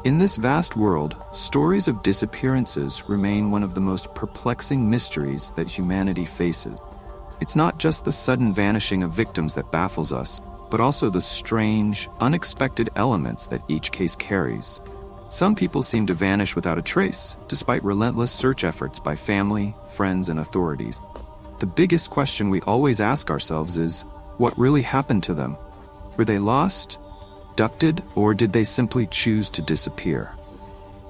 In this vast world, stories of disappearances remain one of the most perplexing mysteries that humanity faces. It's not just the sudden vanishing of victims that baffles us, but also the strange, unexpected elements that each case carries. Some people seem to vanish without a trace, despite relentless search efforts by family, friends, and authorities. The biggest question we always ask ourselves is, what really happened to them? Were they lost, abducted, or did they simply choose to disappear?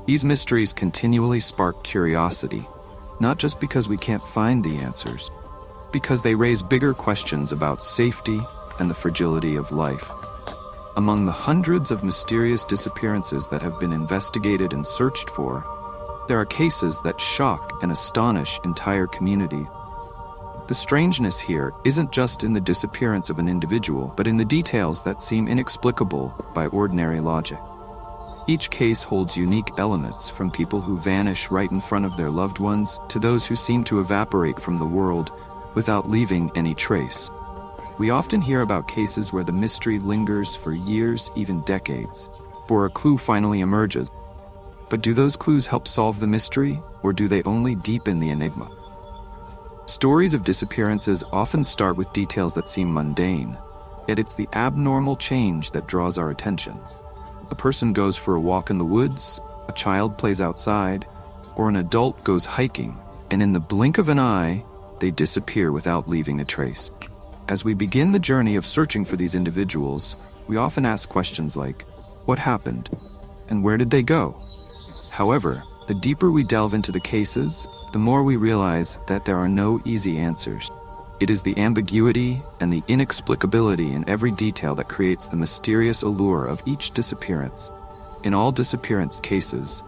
These mysteries continually spark curiosity, not just because we can't find the answers, because they raise bigger questions about safety and the fragility of life. Among the hundreds of mysterious disappearances that have been investigated and searched for, there are cases that shock and astonish entire communities. The strangeness here isn't just in the disappearance of an individual, but in the details that seem inexplicable by ordinary logic. Each case holds unique elements, from people who vanish right in front of their loved ones to those who seem to evaporate from the world without leaving any trace. We often hear about cases where the mystery lingers for years, even decades, before a clue finally emerges. But do those clues help solve the mystery, or do they only deepen the enigma? Stories of disappearances often start with details that seem mundane, yet it's the abnormal change that draws our attention. A person goes for a walk in the woods, a child plays outside, or an adult goes hiking, and in the blink of an eye, they disappear without leaving a trace. As we begin the journey of searching for these individuals, we often ask questions like, what happened? And where did they go? However, the deeper we delve into the cases, the more we realize that there are no easy answers. It is the ambiguity and the inexplicability in every detail that creates the mysterious allure of each disappearance. In all disappearance cases,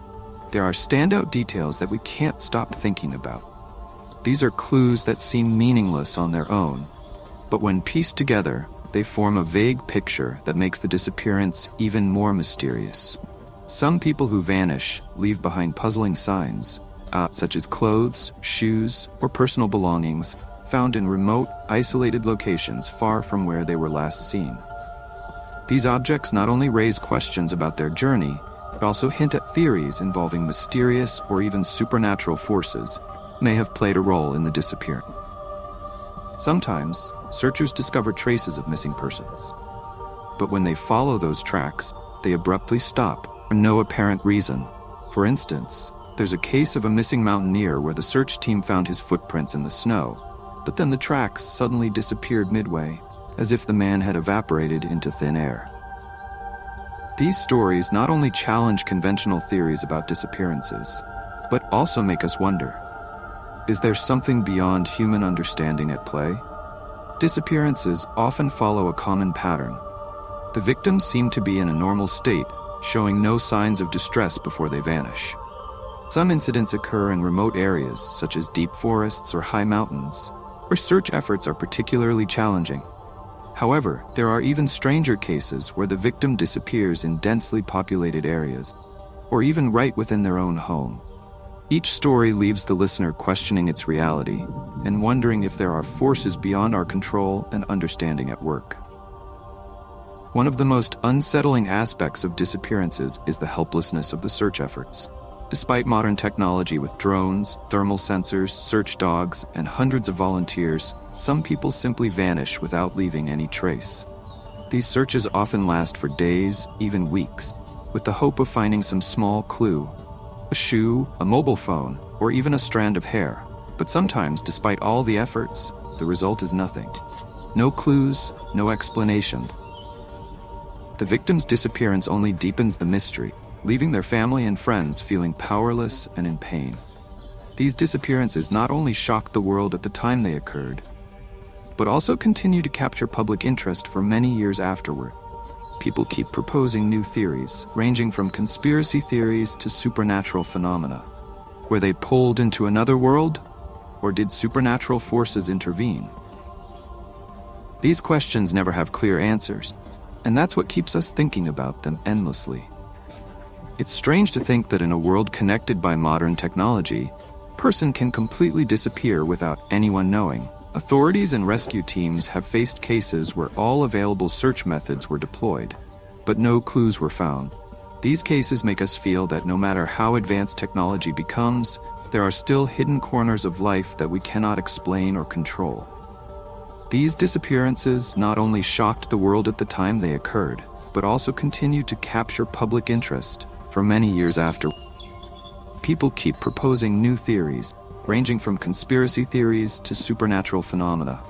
there are standout details that we can't stop thinking about. These are clues that seem meaningless on their own, but when pieced together, they form a vague picture that makes the disappearance even more mysterious. Some people who vanish leave behind puzzling signs, such as clothes, shoes, or personal belongings found in remote, isolated locations far from where they were last seen. These objects not only raise questions about their journey, but also hint at theories involving mysterious or even supernatural forces may have played a role in the disappearance. Sometimes, searchers discover traces of missing persons. But when they follow those tracks, they abruptly stop for no apparent reason. For instance, there's a case of a missing mountaineer where the search team found his footprints in the snow, but then the tracks suddenly disappeared midway, as if the man had evaporated into thin air. These stories not only challenge conventional theories about disappearances, but also make us wonder, is there something beyond human understanding at play? Disappearances often follow a common pattern. The victims seem to be in a normal state, showing no signs of distress before they vanish. Some incidents occur in remote areas, such as deep forests or high mountains, where search efforts are particularly challenging. However, there are even stranger cases where the victim disappears in densely populated areas, or even right within their own home. Each story leaves the listener questioning its reality and wondering if there are forces beyond our control and understanding at work. One of the most unsettling aspects of disappearances is the helplessness of the search efforts. Despite modern technology with drones, thermal sensors, search dogs, and hundreds of volunteers, some people simply vanish without leaving any trace. These searches often last for days, even weeks, with the hope of finding some small clue, a shoe, a mobile phone, or even a strand of hair. But sometimes, despite all the efforts, the result is nothing. No clues, no explanation. The victim's disappearance only deepens the mystery, leaving their family and friends feeling powerless and in pain. These disappearances not only shocked the world at the time they occurred, but also continue to capture public interest for many years afterward. People keep proposing new theories, ranging from conspiracy theories to supernatural phenomena. Were they pulled into another world, or did supernatural forces intervene? These questions never have clear answers, and that's what keeps us thinking about them endlessly. It's strange to think that in a world connected by modern technology, a person can completely disappear without anyone knowing. Authorities and rescue teams have faced cases where all available search methods were deployed, but no clues were found. These cases make us feel that no matter how advanced technology becomes, there are still hidden corners of life that we cannot explain or control. These disappearances not only shocked the world at the time they occurred, but also continue to capture public interest for many years after. People keep proposing new theories, ranging from conspiracy theories to supernatural phenomena.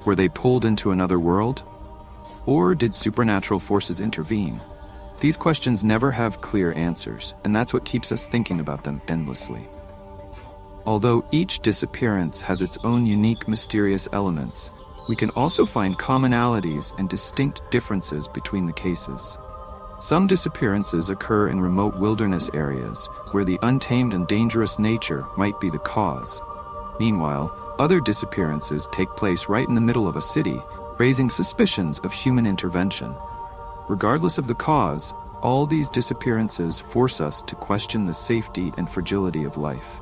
Were they pulled into another world? Or did supernatural forces intervene? These questions never have clear answers, and that's what keeps us thinking about them endlessly. Although each disappearance has its own unique mysterious elements, we can also find commonalities and distinct differences between the cases. Some disappearances occur in remote wilderness areas where the untamed and dangerous nature might be the cause. Meanwhile, other disappearances take place right in the middle of a city, raising suspicions of human intervention. Regardless of the cause, all these disappearances force us to question the safety and fragility of life.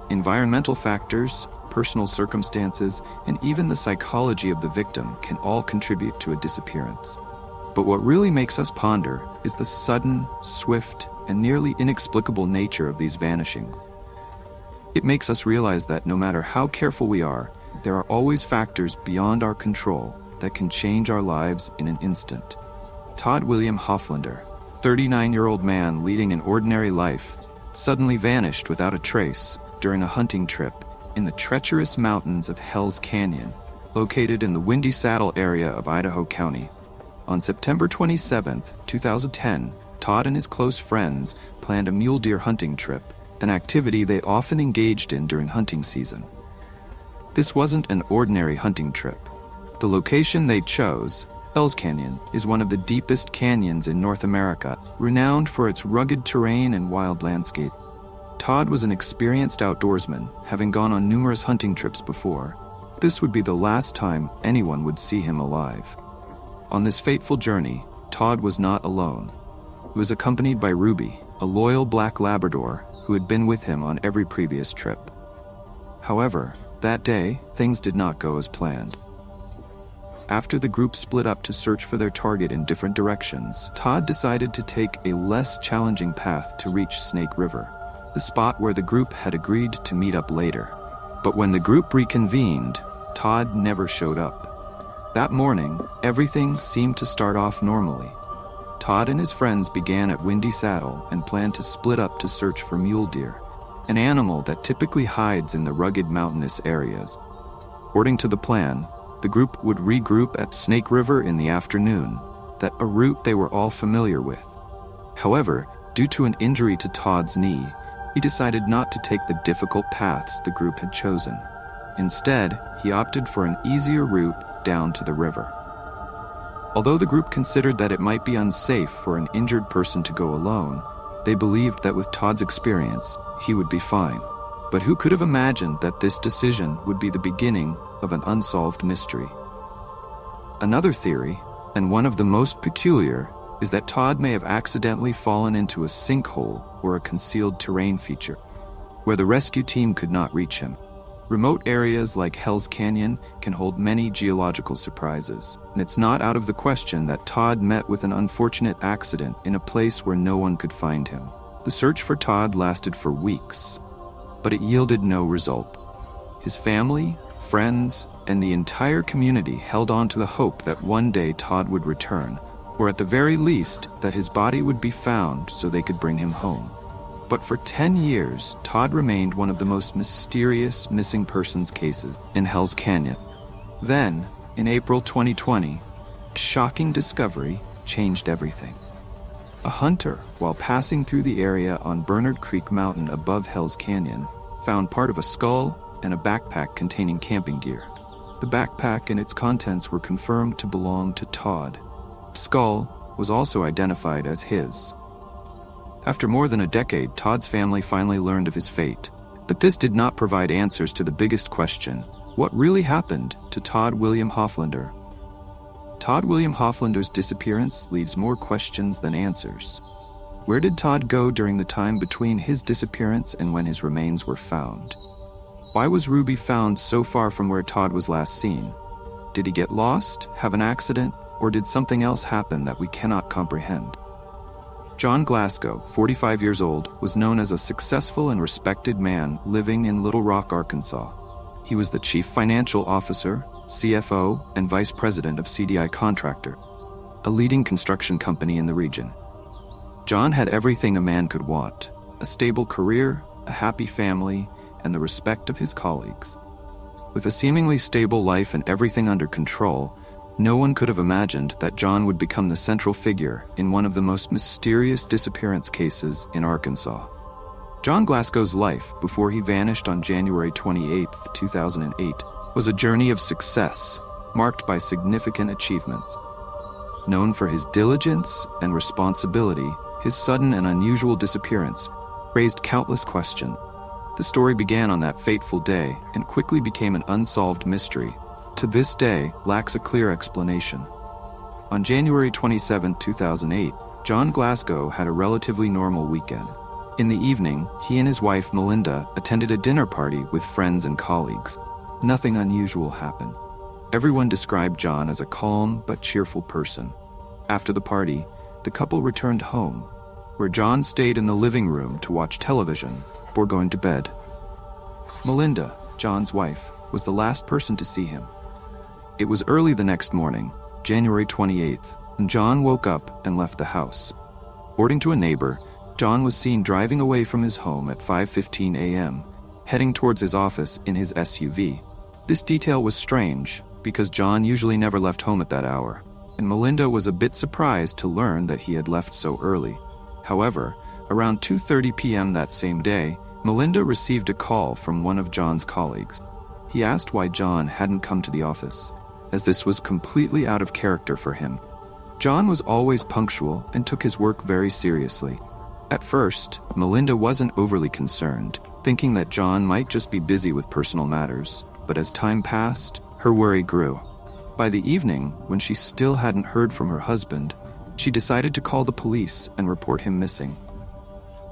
Environmental factors, personal circumstances, and even the psychology of the victim can all contribute to a disappearance. But what really makes us ponder is the sudden, swift, and nearly inexplicable nature of these vanishings. It makes us realize that no matter how careful we are, there are always factors beyond our control that can change our lives in an instant. Todd William Hoflander, 39-year-old man leading an ordinary life, suddenly vanished without a trace during a hunting trip in the treacherous mountains of Hell's Canyon, located in the Windy Saddle area of Idaho County. On September 27, 2010, Todd and his close friends planned a mule deer hunting trip, an activity they often engaged in during hunting season. This wasn't an ordinary hunting trip. The location they chose, Hell's Canyon, is one of the deepest canyons in North America, renowned for its rugged terrain and wild landscape. Todd was an experienced outdoorsman, having gone on numerous hunting trips before. This would be the last time anyone would see him alive. On this fateful journey, Todd was not alone. He was accompanied by Ruby, a loyal black Labrador who had been with him on every previous trip. However, that day, things did not go as planned. After the group split up to search for their target in different directions, Todd decided to take a less challenging path to reach Snake River, the spot where the group had agreed to meet up later. But when the group reconvened, Todd never showed up. That morning, everything seemed to start off normally. Todd and his friends began at Windy Saddle and planned to split up to search for mule deer, an animal that typically hides in the rugged mountainous areas. According to the plan, the group would regroup at Snake River in the afternoon, a route they were all familiar with. However, due to an injury to Todd's knee, he decided not to take the difficult paths the group had chosen. Instead, he opted for an easier route down to the river. Although the group considered that it might be unsafe for an injured person to go alone, they believed that with Todd's experience, he would be fine. But who could have imagined that this decision would be the beginning of an unsolved mystery? Another theory, and one of the most peculiar, is that Todd may have accidentally fallen into a sinkhole or a concealed terrain feature, where the rescue team could not reach him. Remote areas like Hell's Canyon can hold many geological surprises, and it's not out of the question that Todd met with an unfortunate accident in a place where no one could find him. The search for Todd lasted for weeks, but it yielded no result. His family, friends, and the entire community held on to the hope that one day Todd would return, or at the very least, that his body would be found so they could bring him home. But for 10 years, Todd remained one of the most mysterious missing persons cases in Hell's Canyon. Then, in April 2020, a shocking discovery changed everything. A hunter, while passing through the area on Bernard Creek Mountain above Hell's Canyon, found part of a skull and a backpack containing camping gear. The backpack and its contents were confirmed to belong to Todd. The skull was also identified as his. After more than a decade, Todd's family finally learned of his fate. But this did not provide answers to the biggest question: what really happened to Todd William Hoflander? Todd William Hoflander's disappearance leaves more questions than answers. Where did Todd go during the time between his disappearance and when his remains were found? Why was Ruby found so far from where Todd was last seen? Did he get lost, have an accident, or did something else happen that we cannot comprehend? John Glasgow, 45 years old, was known as a successful and respected man living in Little Rock, Arkansas. He was the chief financial officer, CFO, and vice president of CDI Contractor, a leading construction company in the region. John had everything a man could want: a stable career, a happy family, and the respect of his colleagues. With a seemingly stable life and everything under control, no one could have imagined that John would become the central figure in one of the most mysterious disappearance cases in Arkansas. John Glasgow's life, before he vanished on January 28, 2008, was a journey of success, marked by significant achievements. Known for his diligence and responsibility, his sudden and unusual disappearance raised countless questions. The story began on that fateful day and quickly became an unsolved mystery. To this day, lacks a clear explanation. On January 27, 2008, John Glasgow had a relatively normal weekend. In the evening, he and his wife, Melinda, attended a dinner party with friends and colleagues. Nothing unusual happened. Everyone described John as a calm but cheerful person. After the party, the couple returned home, where John stayed in the living room to watch television before going to bed. Melinda, John's wife, was the last person to see him. It was early the next morning, January 28th, and John woke up and left the house. According to a neighbor, John was seen driving away from his home at 5:15 a.m., heading towards his office in his SUV. This detail was strange because John usually never left home at that hour, and Melinda was a bit surprised to learn that he had left so early. However, around 2:30 p.m. that same day, Melinda received a call from one of John's colleagues. He asked why John hadn't come to the office, as this was completely out of character for him. John was always punctual and took his work very seriously. At first, Melinda wasn't overly concerned, thinking that John might just be busy with personal matters, but as time passed, her worry grew. By the evening, when she still hadn't heard from her husband, she decided to call the police and report him missing.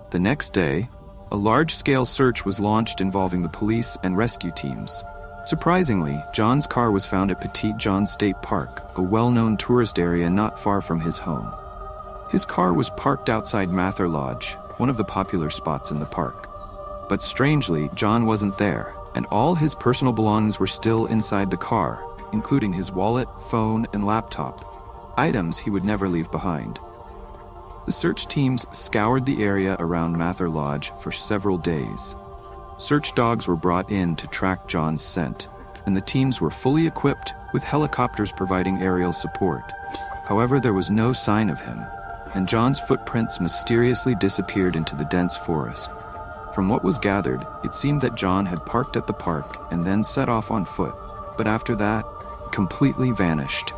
The next day, a large-scale search was launched involving the police and rescue teams. Surprisingly, John's car was found at Petit John State Park, a well-known tourist area not far from his home. His car was parked outside Mather Lodge, one of the popular spots in the park. But strangely, John wasn't there, and all his personal belongings were still inside the car, including his wallet, phone, and laptop, items he would never leave behind. The search teams scoured the area around Mather Lodge for several days. Search dogs were brought in to track John's scent, and the teams were fully equipped with helicopters providing aerial support. However, there was no sign of him, and John's footprints mysteriously disappeared into the dense forest. From what was gathered, it seemed that John had parked at the park and then set off on foot, but after that, completely vanished.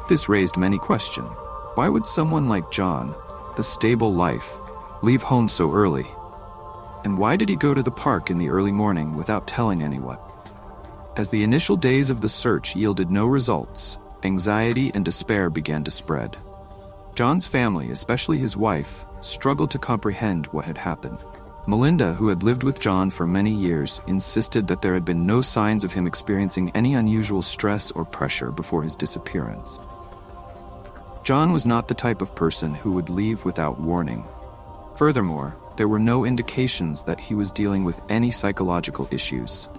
This raised many questions. Why would someone like John, the stable life, leave home so early? And why did he go to the park in the early morning without telling anyone? As the initial days of the search yielded no results, anxiety and despair began to spread. John's family, especially his wife, struggled to comprehend what had happened. Melinda, who had lived with John for many years, insisted that there had been no signs of him experiencing any unusual stress or pressure before his disappearance. John was not the type of person who would leave without warning. Furthermore, there were no indications that he was dealing with any psychological issues.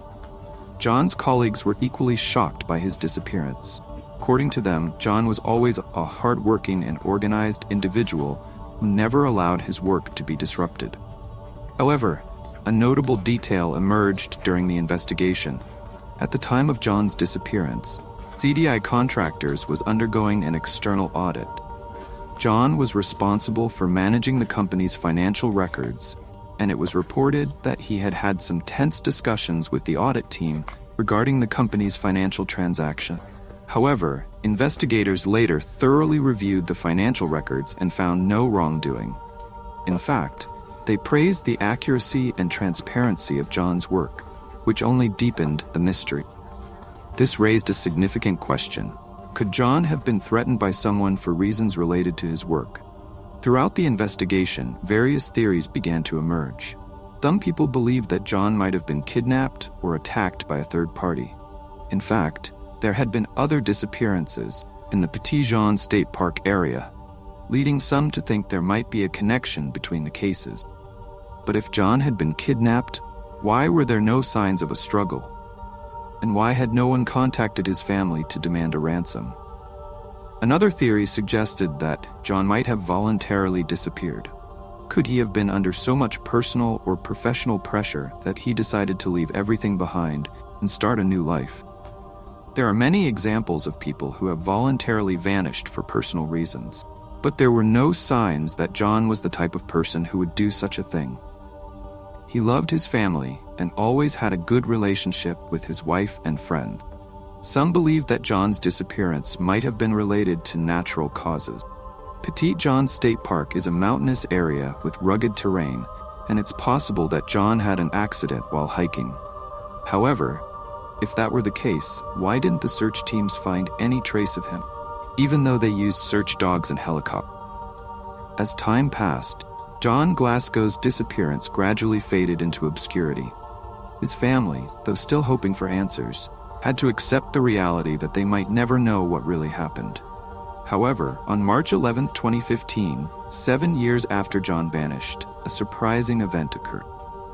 John's colleagues were equally shocked by his disappearance. According to them, John was always a hard-working and organized individual who never allowed his work to be disrupted. However, a notable detail emerged during the investigation. At the time of John's disappearance, CDI Contractors was undergoing an external audit. John was responsible for managing the company's financial records, and it was reported that he had had some tense discussions with the audit team regarding the company's financial transaction. However, investigators later thoroughly reviewed the financial records and found no wrongdoing. In fact, they praised the accuracy and transparency of John's work, which only deepened the mystery. This raised a significant question. Could John have been threatened by someone for reasons related to his work? Throughout the investigation, various theories began to emerge. Some people believed that John might have been kidnapped or attacked by a third party. In fact, there had been other disappearances in the Petit Jean State Park area. leading some to think there might be a connection between the cases. But if John had been kidnapped, why were there no signs of a struggle? And why had no one contacted his family to demand a ransom? Another theory suggested that John might have voluntarily disappeared. Could he have been under so much personal or professional pressure that he decided to leave everything behind and start a new life? There are many examples of people who have voluntarily vanished for personal reasons, but there were no signs that John was the type of person who would do such a thing. He loved his family and always had a good relationship with his wife and friends. Some believe that John's disappearance might have been related to natural causes. Petit John State Park is a mountainous area with rugged terrain, and it's possible that John had an accident while hiking. However, if that were the case, why didn't the search teams find any trace of him, even though they used search dogs and helicopters? As time passed, John Glasgow's disappearance gradually faded into obscurity. His family, though still hoping for answers, had to accept the reality that they might never know what really happened. However, on March 11, 2015, 7 years after John vanished, a surprising event occurred.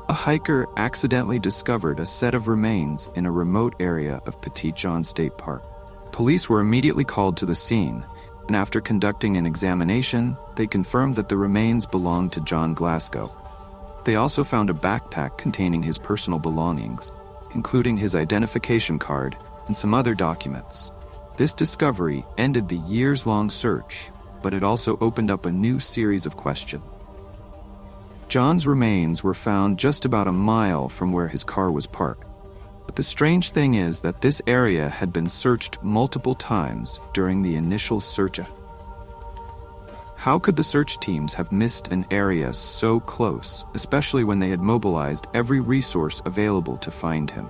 A hiker accidentally discovered a set of remains in a remote area of Petit John State Park. Police were immediately called to the scene, and after conducting an examination, they confirmed that the remains belonged to John Glasgow. They also found a backpack containing his personal belongings, including his identification card and some other documents. This discovery ended the years-long search, but it also opened up a new series of questions. John's remains were found just about a mile from where his car was parked. But the strange thing is that this area had been searched multiple times during the initial search. How could the search teams have missed an area so close, especially when they had mobilized every resource available to find him?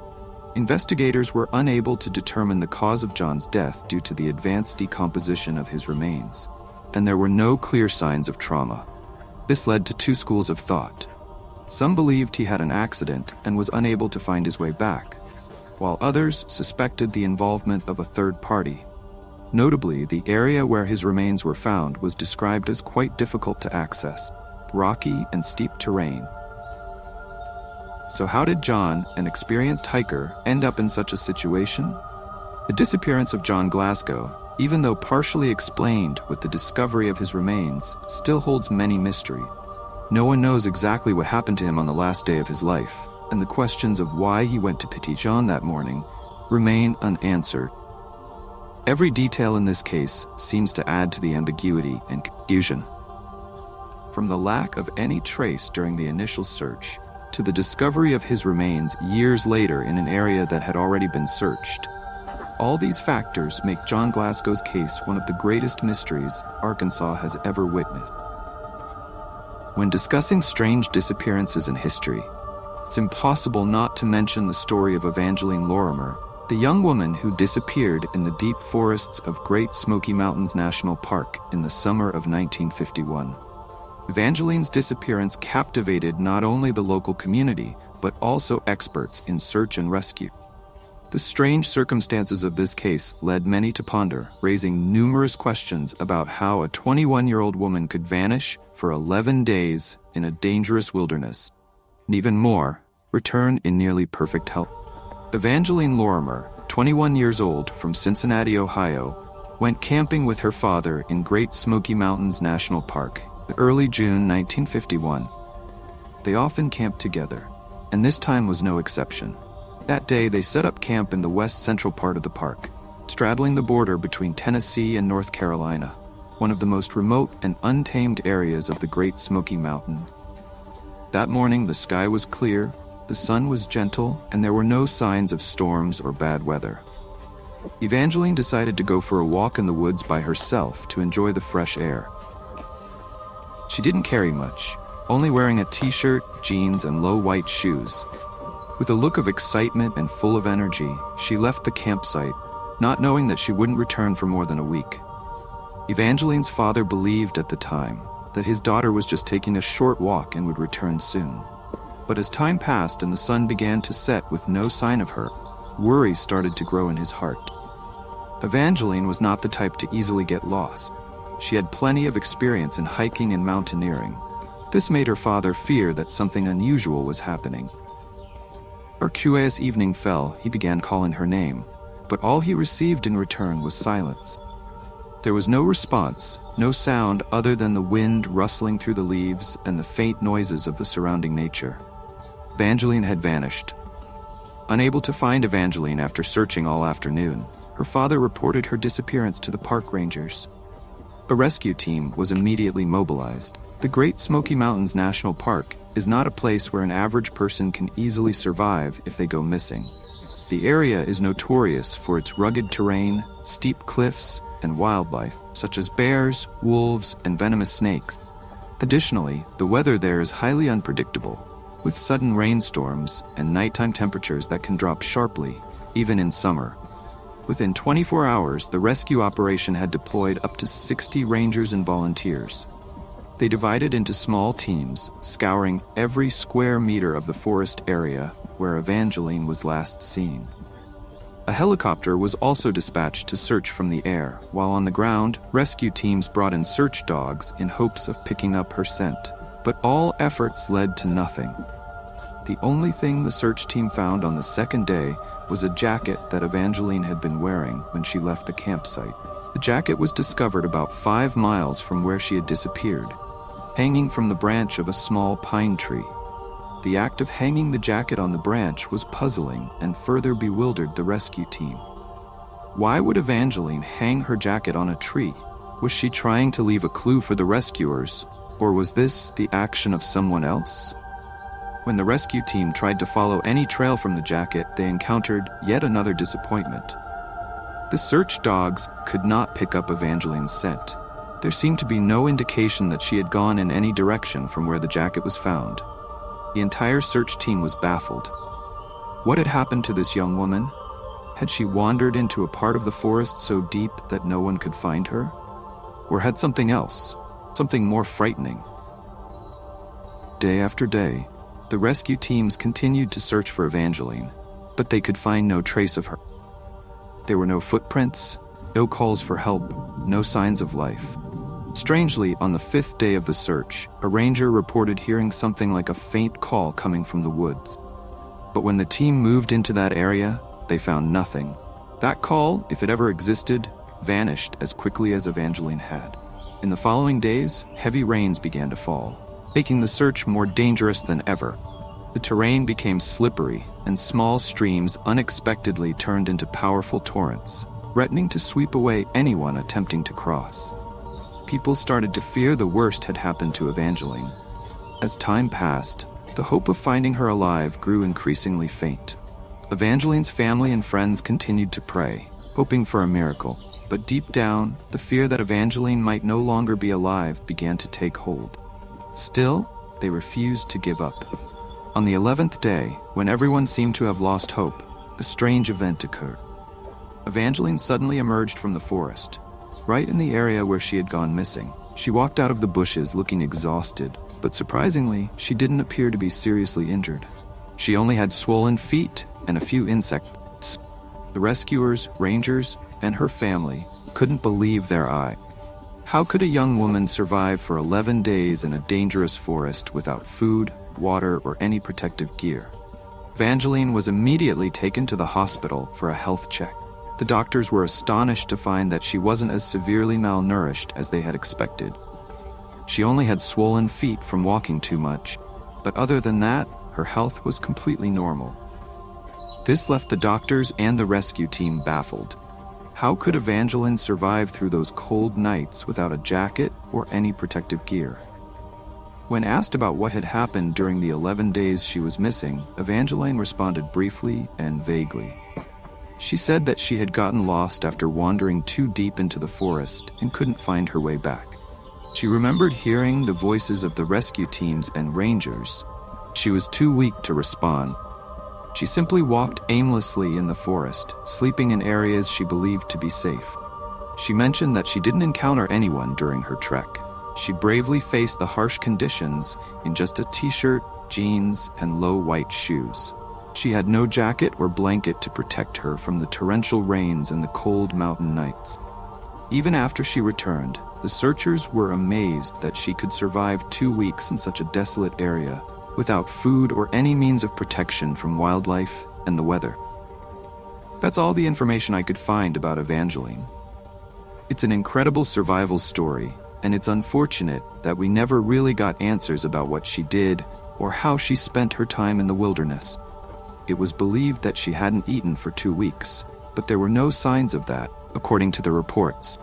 Investigators were unable to determine the cause of John's death due to the advanced decomposition of his remains, and there were no clear signs of trauma. This led to two schools of thought. Some believed he had an accident and was unable to find his way back, while others suspected the involvement of a third party. Notably, the area where his remains were found was described as quite difficult to access, rocky and steep terrain. So how did John, an experienced hiker, end up in such a situation? The disappearance of John Glasgow, even though partially explained with the discovery of his remains, still holds many mysteries. No one knows exactly what happened to him on the last day of his life, and the questions of why he went to Petit John that morning remain unanswered. Every detail in this case seems to add to the ambiguity and confusion. From the lack of any trace during the initial search, to the discovery of his remains years later in an area that had already been searched. All these factors make John Glasgow's case one of the greatest mysteries Arkansas has ever witnessed. When discussing strange disappearances in history, it's impossible not to mention the story of Evangeline Lorimer, the young woman who disappeared in the deep forests of Great Smoky Mountains National Park in the summer of 1951. Evangeline's disappearance captivated not only the local community, but also experts in search and rescue. The strange circumstances of this case led many to ponder, raising numerous questions about how a 21-year-old woman could vanish for 11 days in a dangerous wilderness, and even more, return in nearly perfect health. Evangeline Lorimer, 21 years old, from Cincinnati, Ohio, went camping with her father in Great Smoky Mountains National Park in early June 1951. They often camped together, and this time was no exception. That day, they set up camp in the west central part of the park, straddling the border between Tennessee and North Carolina, one of the most remote and untamed areas of the Great Smoky Mountains. That morning, the sky was clear, the sun was gentle, and there were no signs of storms or bad weather. Evangeline decided to go for a walk in the woods by herself to enjoy the fresh air. She didn't carry much, only wearing a t-shirt, jeans, and low white shoes. With a look of excitement and full of energy, she left the campsite, not knowing that she wouldn't return for more than a week. Evangeline's father believed at the time that his daughter was just taking a short walk and would return soon. But as time passed and the sun began to set with no sign of her, worry started to grow in his heart. Evangeline was not the type to easily get lost. She had plenty of experience in hiking and mountaineering. This made her father fear that something unusual was happening. As evening fell, he began calling her name, but all he received in return was silence. There was no response, no sound other than the wind rustling through the leaves and the faint noises of the surrounding nature. Evangeline had vanished. Unable to find Evangeline after searching all afternoon, her father reported her disappearance to the park rangers. A rescue team was immediately mobilized. The Great Smoky Mountains National Park is not a place where an average person can easily survive if they go missing. The area is notorious for its rugged terrain, steep cliffs, and wildlife, such as bears, wolves, and venomous snakes. Additionally, the weather there is highly unpredictable, with sudden rainstorms and nighttime temperatures that can drop sharply, even in summer. Within 24 hours, the rescue operation had deployed up to 60 rangers and volunteers. They divided into small teams, scouring every square meter of the forest area where Evangeline was last seen. A helicopter was also dispatched to search from the air, while on the ground, rescue teams brought in search dogs in hopes of picking up her scent. But all efforts led to nothing. The only thing the search team found on the second day was a jacket that Evangeline had been wearing when she left the campsite. The jacket was discovered about 5 miles from where she had disappeared, hanging from the branch of a small pine tree. The act of hanging the jacket on the branch was puzzling and further bewildered the rescue team. Why would Evangeline hang her jacket on a tree? Was she trying to leave a clue for the rescuers, or was this the action of someone else? When the rescue team tried to follow any trail from the jacket, they encountered yet another disappointment. The search dogs could not pick up Evangeline's scent. There seemed to be no indication that she had gone in any direction from where the jacket was found. The entire search team was baffled. What had happened to this young woman? Had she wandered into a part of the forest so deep that no one could find her? Or had something else, something more frightening? Day after day, the rescue teams continued to search for Evangeline, but they could find no trace of her. There were no footprints, no calls for help, no signs of life. Strangely, on the 5th day of the search, a ranger reported hearing something like a faint call coming from the woods. But when the team moved into that area, they found nothing. That call, if it ever existed, vanished as quickly as Evangeline had. In the following days, heavy rains began to fall, making the search more dangerous than ever. The terrain became slippery, and small streams unexpectedly turned into powerful torrents, threatening to sweep away anyone attempting to cross. People started to fear the worst had happened to Evangeline. As time passed, the hope of finding her alive grew increasingly faint. Evangeline's family and friends continued to pray, hoping for a miracle, but deep down, the fear that Evangeline might no longer be alive began to take hold. Still, they refused to give up. On the 11th day, when everyone seemed to have lost hope, a strange event occurred. Evangeline suddenly emerged from the forest, right in the area where she had gone missing. She walked out of the bushes looking exhausted, but surprisingly, she didn't appear to be seriously injured. She only had swollen feet and a few insects. The rescuers, rangers, and her family couldn't believe their eyes. How could a young woman survive for 11 days in a dangerous forest without food, water, or any protective gear? Evangeline was immediately taken to the hospital for a health check. The doctors were astonished to find that she wasn't as severely malnourished as they had expected. She only had swollen feet from walking too much, but other than that, her health was completely normal. This left the doctors and the rescue team baffled. How could Evangeline survive through those cold nights without a jacket or any protective gear? When asked about what had happened during the 11 days she was missing, Evangeline responded briefly and vaguely. She said that she had gotten lost after wandering too deep into the forest and couldn't find her way back. She remembered hearing the voices of the rescue teams and rangers. She was too weak to respond. She simply walked aimlessly in the forest, sleeping in areas she believed to be safe. She mentioned that she didn't encounter anyone during her trek. She bravely faced the harsh conditions in just a t-shirt, jeans, and low white shoes. She had no jacket or blanket to protect her from the torrential rains and the cold mountain nights. Even after she returned, the searchers were amazed that she could survive 2 weeks in such a desolate area without food or any means of protection from wildlife and the weather. That's all the information I could find about Evangeline. It's an incredible survival story, and it's unfortunate that we never really got answers about what she did or how she spent her time in the wilderness. It was believed that she hadn't eaten for 2 weeks, but there were no signs of that, according to the reports.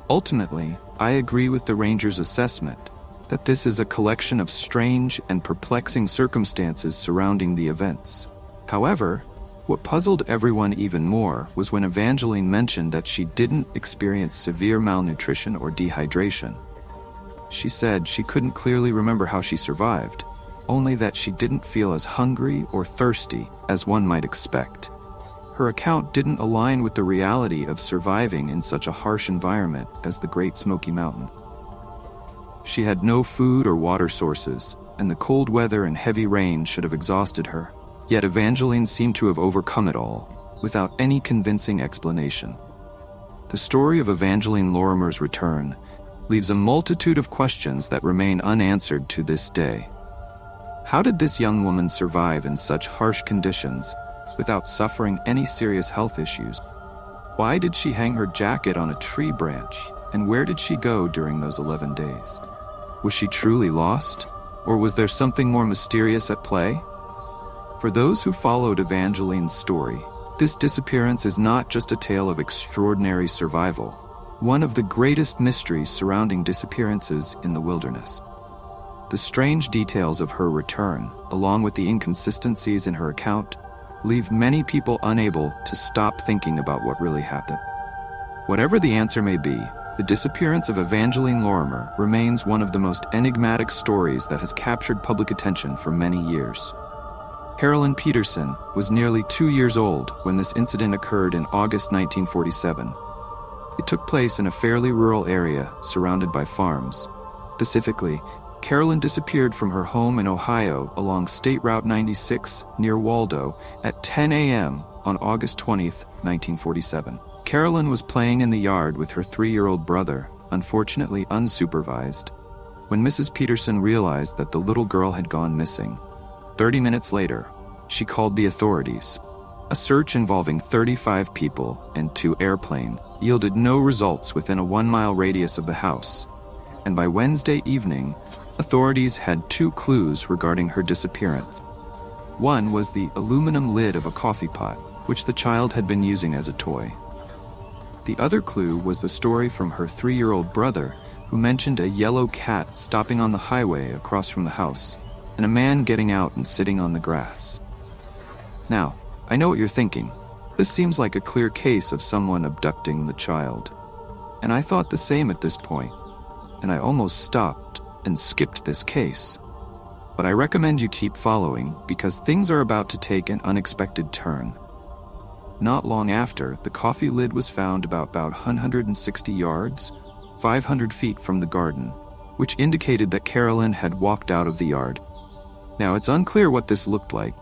Ultimately, I agree with the ranger's assessment that this is a collection of strange and perplexing circumstances surrounding the events. However, what puzzled everyone even more was when Evangeline mentioned that she didn't experience severe malnutrition or dehydration. She said she couldn't clearly remember how she survived, only that she didn't feel as hungry or thirsty as one might expect. Her account didn't align with the reality of surviving in such a harsh environment as the Great Smoky Mountain. She had no food or water sources, and the cold weather and heavy rain should have exhausted her. Yet Evangeline seemed to have overcome it all, without any convincing explanation. The story of Evangeline Lorimer's return leaves a multitude of questions that remain unanswered to this day. How did this young woman survive in such harsh conditions without suffering any serious health issues? Why did she hang her jacket on a tree branch, and where did she go during those 11 days? Was she truly lost, or was there something more mysterious at play? For those who followed Evangeline's story, this disappearance is not just a tale of extraordinary survival, one of the greatest mysteries surrounding disappearances in the wilderness. The strange details of her return, along with the inconsistencies in her account, leave many people unable to stop thinking about what really happened. Whatever the answer may be, the disappearance of Evangeline Lorimer remains one of the most enigmatic stories that has captured public attention for many years. Carolyn Peterson was nearly 2 years old when this incident occurred in August 1947. It took place in a fairly rural area surrounded by farms. Specifically, Carolyn disappeared from her home in Ohio along State Route 96 near Waldo at 10 a.m. on August 20, 1947. Carolyn was playing in the yard with her 3-year-old brother, unfortunately unsupervised, when Mrs. Peterson realized that the little girl had gone missing. 30 minutes later, she called the authorities. A search involving 35 people and 2 airplanes yielded no results within a 1-mile radius of the house, and by Wednesday evening, authorities had 2 clues regarding her disappearance. One was the aluminum lid of a coffee pot, which the child had been using as a toy. The other clue was the story from her 3-year-old brother, who mentioned a yellow cat stopping on the highway across from the house, and a man getting out and sitting on the grass. Now, I know what you're thinking. This seems like a clear case of someone abducting the child. And I thought the same at this point, and I almost stopped and skipped this case. But I recommend you keep following because things are about to take an unexpected turn. Not long after, the coffee lid was found about 160 yards, 500 feet from the garden, which indicated that Carolyn had walked out of the yard. Now, it's unclear what this looked like.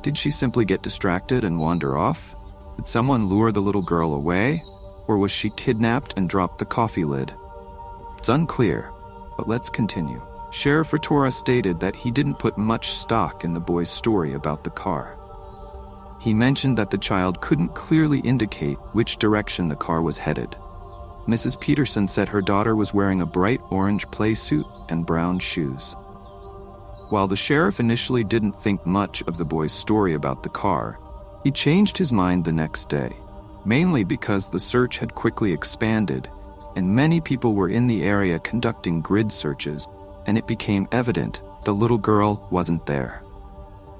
Did she simply get distracted and wander off? Did someone lure the little girl away? Or was she kidnapped and dropped the coffee lid? It's unclear, but let's continue. Sheriff Ratora stated that he didn't put much stock in the boy's story about the car. He mentioned that the child couldn't clearly indicate which direction the car was headed. Mrs. Peterson said her daughter was wearing a bright orange play suit and brown shoes. While the sheriff initially didn't think much of the boy's story about the car, he changed his mind the next day, mainly because the search had quickly expanded and many people were in the area conducting grid searches, and it became evident the little girl wasn't there.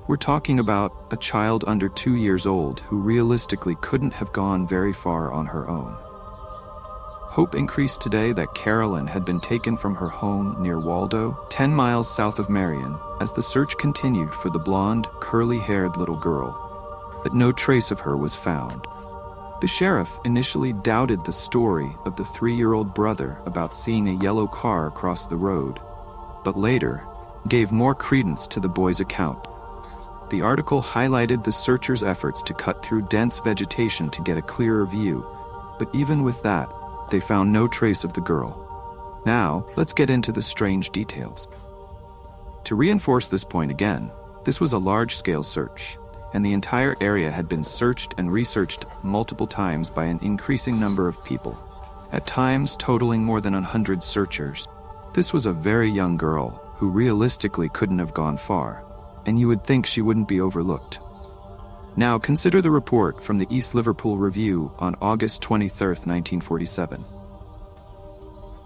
We're talking about a child under 2 years old who realistically couldn't have gone very far on her own. Hope increased today that Carolyn had been taken from her home near Waldo, 10 miles south of Marion, as the search continued for the blonde, curly-haired little girl, but no trace of her was found. The sheriff initially doubted the story of the 3-year-old brother about seeing a yellow car across the road, but later gave more credence to the boy's account. The article highlighted the searchers' efforts to cut through dense vegetation to get a clearer view, but even with that, they found no trace of the girl. Now, let's get into the strange details. To reinforce this point again, this was a large-scale search, and the entire area had been searched and researched multiple times by an increasing number of people, at times totaling more than 100 searchers. This was a very young girl who realistically couldn't have gone far, and you would think she wouldn't be overlooked. Now consider the report from the East Liverpool Review on August 23, 1947.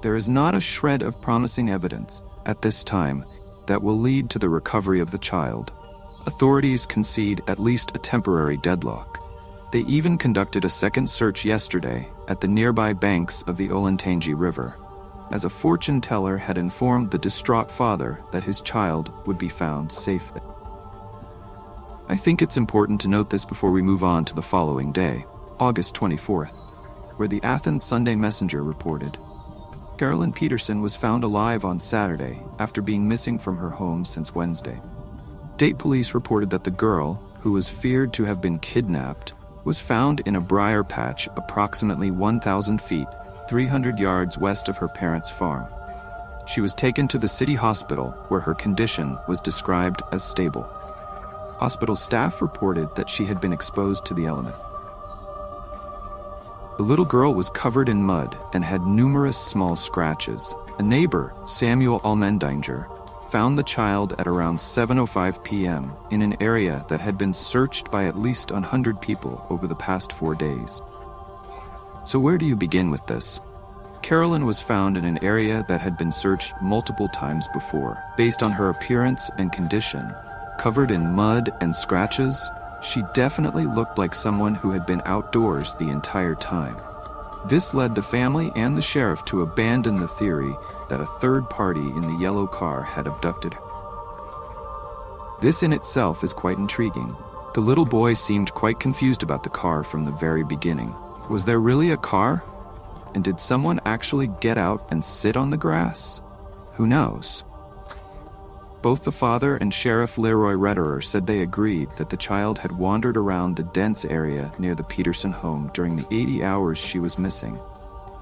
There is not a shred of promising evidence at this time that will lead to the recovery of the child. Authorities concede at least a temporary deadlock. They even conducted a second search yesterday at the nearby banks of the Olentangy River, as a fortune teller had informed the distraught father that his child would be found safe there. I think it's important to note this before we move on to the following day, August 24th, where the Athens Sunday Messenger reported, Carolyn Peterson was found alive on Saturday after being missing from her home since Wednesday. Date police reported that the girl, who was feared to have been kidnapped, was found in a briar patch approximately 1,000 feet, 300 yards west of her parents' farm. She was taken to the city hospital where her condition was described as stable. Hospital staff reported that she had been exposed to the element. The little girl was covered in mud and had numerous small scratches. A neighbor, Samuel Allmendinger, found the child at around 7:05 p.m. in an area that had been searched by at least 100 people over the past 4 days. So where do you begin with this? Carolyn was found in an area that had been searched multiple times before. Based on her appearance and condition, covered in mud and scratches, she definitely looked like someone who had been outdoors the entire time. This led the family and the sheriff to abandon the theory that a third party in the yellow car had abducted her. This in itself is quite intriguing. The little boy seemed quite confused about the car from the very beginning. Was there really a car? And did someone actually get out and sit on the grass? Who knows? Both the father and Sheriff Leroy Retterer said they agreed that the child had wandered around the dense area near the Peterson home during the 80 hours she was missing.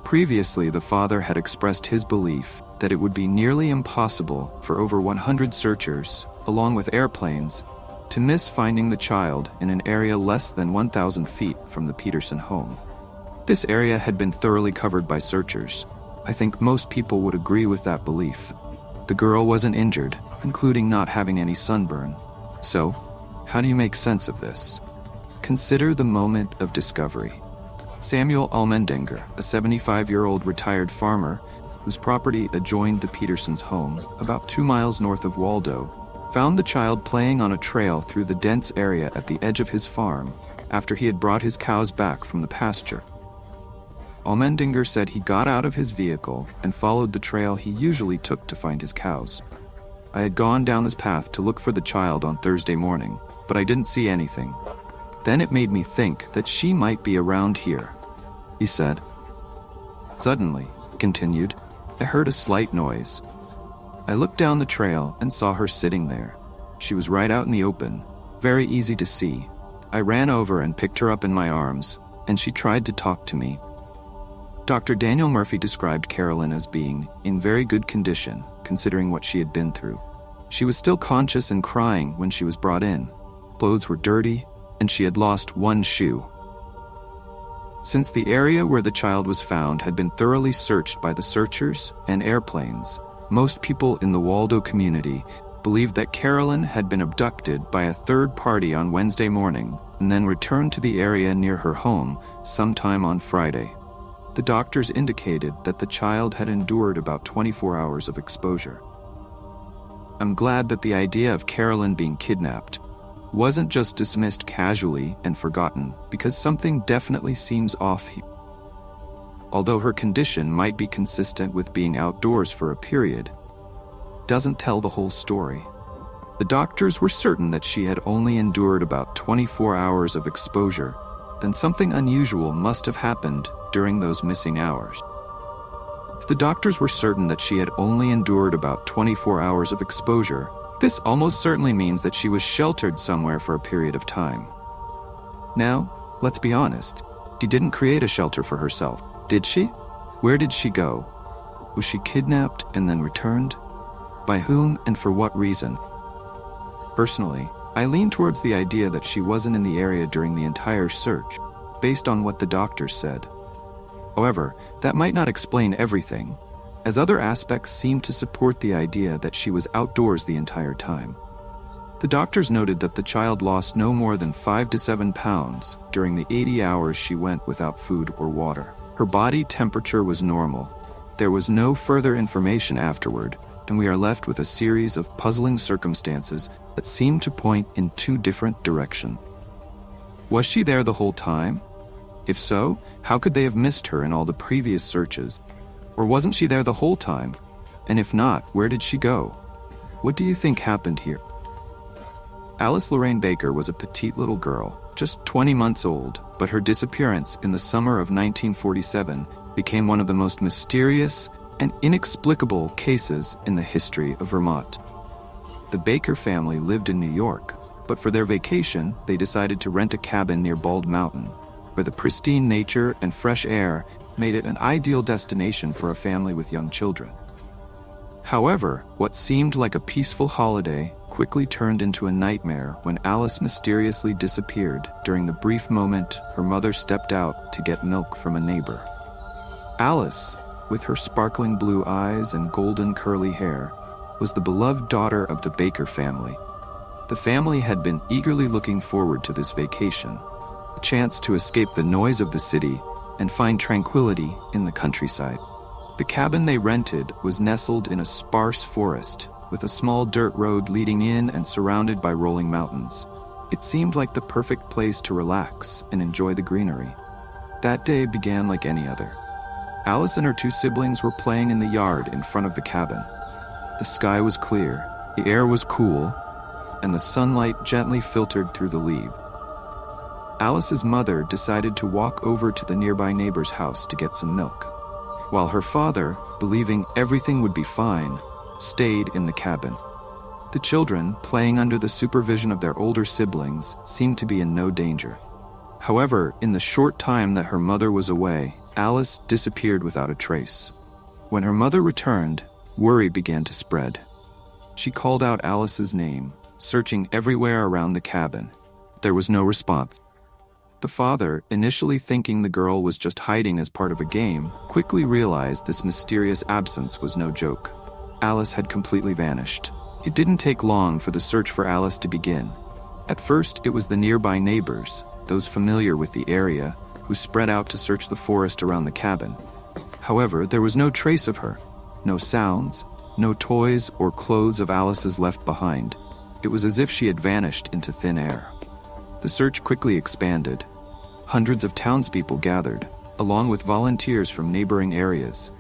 Previously, the father had expressed his belief that it would be nearly impossible for over 100 searchers, along with airplanes, to miss finding the child in an area less than 1,000 feet from the Peterson home. This area had been thoroughly covered by searchers. I think most people would agree with that belief. The girl wasn't injured, including not having any sunburn. So, how do you make sense of this? Consider the moment of discovery. Samuel Allmendinger, a 75-year-old retired farmer whose property adjoined the Petersons' home, about 2 miles north of Waldo, found the child playing on a trail through the dense area at the edge of his farm after he had brought his cows back from the pasture. Allmendinger said he got out of his vehicle and followed the trail he usually took to find his cows. I had gone down this path to look for the child on Thursday morning, but I didn't see anything. Then it made me think that she might be around here, he said. Suddenly, he continued, I heard a slight noise. I looked down the trail and saw her sitting there. She was right out in the open, very easy to see. I ran over and picked her up in my arms, and she tried to talk to me. Dr. Daniel Murphy described Carolyn as being in very good condition, considering what she had been through. She was still conscious and crying when she was brought in. Clothes were dirty, and she had lost one shoe. Since the area where the child was found had been thoroughly searched by the searchers and airplanes, most people in the Waldo community believed that Carolyn had been abducted by a third party on Wednesday morning and then returned to the area near her home sometime on Friday. The doctors indicated that the child had endured about 24 hours of exposure. I'm glad that the idea of Carolyn being kidnapped wasn't just dismissed casually and forgotten, because something definitely seems off here. Although her condition might be consistent with being outdoors for a period, doesn't tell the whole story. The doctors were certain that she had only endured about 24 hours of exposure. Then something unusual must have happened during those missing hours. If the doctors were certain that she had only endured about 24 hours of exposure, this almost certainly means that she was sheltered somewhere for a period of time. Now, let's be honest, she didn't create a shelter for herself, did she? Where did she go? Was she kidnapped and then returned? By whom and for what reason? Personally, I lean towards the idea that she wasn't in the area during the entire search, based on what the doctors said. However, that might not explain everything, as other aspects seem to support the idea that she was outdoors the entire time. The doctors noted that the child lost no more than 5 to 7 pounds during the 80 hours she went without food or water. Her body temperature was normal. There was no further information afterward, and we are left with a series of puzzling circumstances that seem to point in 2 different directions. Was she there the whole time? If so, how could they have missed her in all the previous searches? Or wasn't she there the whole time? And if not, where did she go? What do you think happened here? Alice Lorraine Baker was a petite little girl, just 20 months old, but her disappearance in the summer of 1947 became one of the most mysterious and inexplicable cases in the history of Vermont. The Baker family lived in New York, but for their vacation, they decided to rent a cabin near Bald Mountain, where the pristine nature and fresh air made it an ideal destination for a family with young children. However, what seemed like a peaceful holiday quickly turned into a nightmare when Alice mysteriously disappeared during the brief moment her mother stepped out to get milk from a neighbor. Alice, with her sparkling blue eyes and golden curly hair, was the beloved daughter of the Baker family. The family had been eagerly looking forward to this vacation, a chance to escape the noise of the city and find tranquility in the countryside. The cabin they rented was nestled in a sparse forest, with a small dirt road leading in and surrounded by rolling mountains. It seemed like the perfect place to relax and enjoy the greenery. That day began like any other. Alice and her 2 siblings were playing in the yard in front of the cabin. The sky was clear, the air was cool, and the sunlight gently filtered through the leaves. Alice's mother decided to walk over to the nearby neighbor's house to get some milk, while her father, believing everything would be fine, stayed in the cabin. The children, playing under the supervision of their older siblings, seemed to be in no danger. However, in the short time that her mother was away, Alice disappeared without a trace. When her mother returned, worry began to spread. She called out Alice's name, searching everywhere around the cabin. There was no response. The father, initially thinking the girl was just hiding as part of a game, quickly realized this mysterious absence was no joke. Alice had completely vanished. It didn't take long for the search for Alice to begin. At first, it was the nearby neighbors, those familiar with the area, who spread out to search the forest around the cabin. However, there was no trace of her. No sounds, no toys or clothes of Alice's left behind. It was as if she had vanished into thin air. The search quickly expanded. Hundreds of townspeople gathered, along with volunteers from neighboring areas.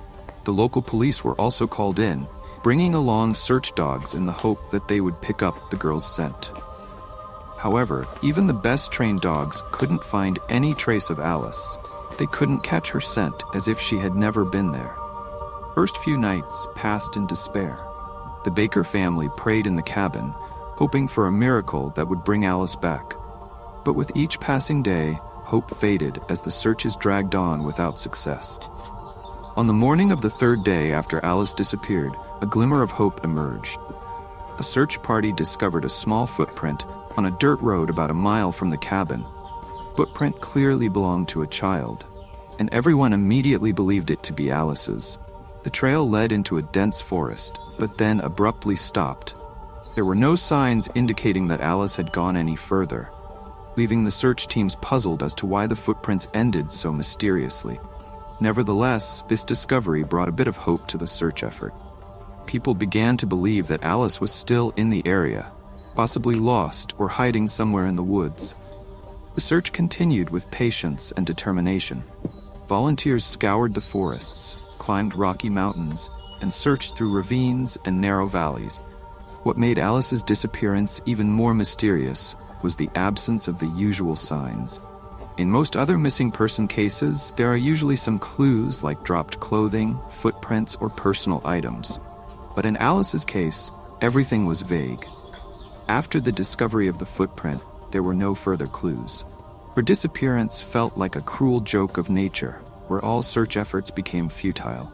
The local police were also called in, bringing along search dogs in the hope that they would pick up the girl's scent. However, even the best-trained dogs couldn't find any trace of Alice. They couldn't catch her scent, as if she had never been there. First few nights passed in despair. The Baker family prayed in the cabin, hoping for a miracle that would bring Alice back. But with each passing day, hope faded as the searches dragged on without success. On the morning of the 3rd day after Alice disappeared, a glimmer of hope emerged. A search party discovered a small footprint on a dirt road about a mile from the cabin. Footprint clearly belonged to a child, and everyone immediately believed it to be Alice's. The trail led into a dense forest, but then abruptly stopped. There were no signs indicating that Alice had gone any further, leaving the search teams puzzled as to why the footprints ended so mysteriously. Nevertheless, this discovery brought a bit of hope to the search effort. People began to believe that Alice was still in the area, possibly lost or hiding somewhere in the woods. The search continued with patience and determination. Volunteers scoured the forests, climbed rocky mountains, and searched through ravines and narrow valleys. What made Alice's disappearance even more mysterious was the absence of the usual signs. In most other missing person cases, there are usually some clues like dropped clothing, footprints, or personal items. But in Alice's case, everything was vague. After the discovery of the footprint, there were no further clues. Her disappearance felt like a cruel joke of nature, where all search efforts became futile.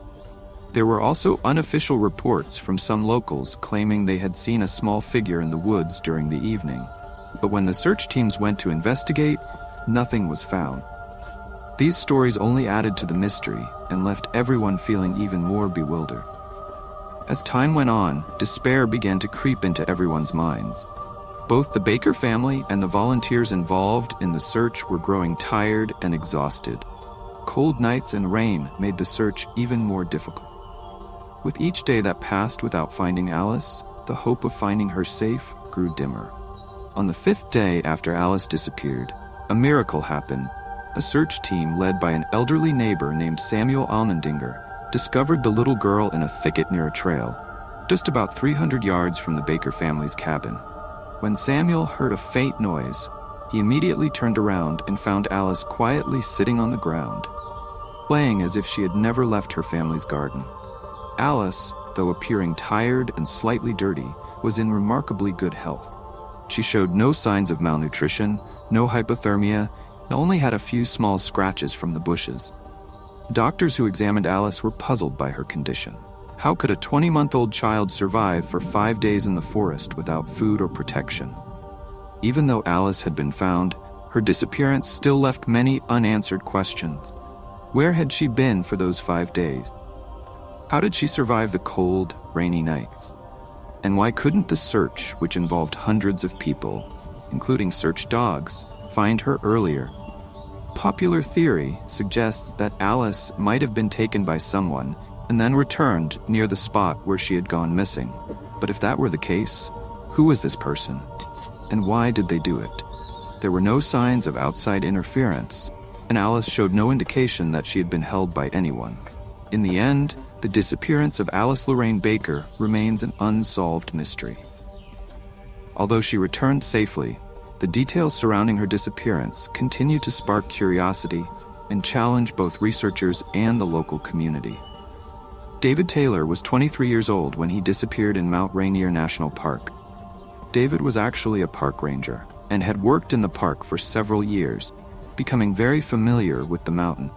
There were also unofficial reports from some locals claiming they had seen a small figure in the woods during the evening. But when the search teams went to investigate, nothing was found. These stories only added to the mystery and left everyone feeling even more bewildered. As time went on, despair began to creep into everyone's minds. Both the Baker family and the volunteers involved in the search were growing tired and exhausted. Cold nights and rain made the search even more difficult. With each day that passed without finding Alice, the hope of finding her safe grew dimmer. On the 5th day after Alice disappeared, a miracle happened. A search team led by an elderly neighbor named Samuel Almendinger discovered the little girl in a thicket near a trail, just about 300 yards from the Baker family's cabin. When Samuel heard a faint noise, he immediately turned around and found Alice quietly sitting on the ground, playing as if she had never left her family's garden. Alice, though appearing tired and slightly dirty, was in remarkably good health. She showed no signs of malnutrition, no hypothermia, and only had a few small scratches from the bushes. Doctors who examined Alice were puzzled by her condition. How could a 20-month-old child survive for 5 days in the forest without food or protection? Even though Alice had been found, her disappearance still left many unanswered questions. Where had she been for those 5 days? How did she survive the cold, rainy nights? And why couldn't the search, which involved hundreds of people, including search dogs, find her earlier? Popular theory suggests that Alice might have been taken by someone and then returned near the spot where she had gone missing. But if that were the case, who was this person? And why did they do it? There were no signs of outside interference, and Alice showed no indication that she had been held by anyone. In the end, the disappearance of Alice Lorraine Baker remains an unsolved mystery. Although she returned safely, the details surrounding her disappearance continue to spark curiosity and challenge both researchers and the local community. David Taylor was 23 years old when he disappeared in Mount Rainier National Park. David was actually a park ranger and had worked in the park for several years, becoming very familiar with the mountain.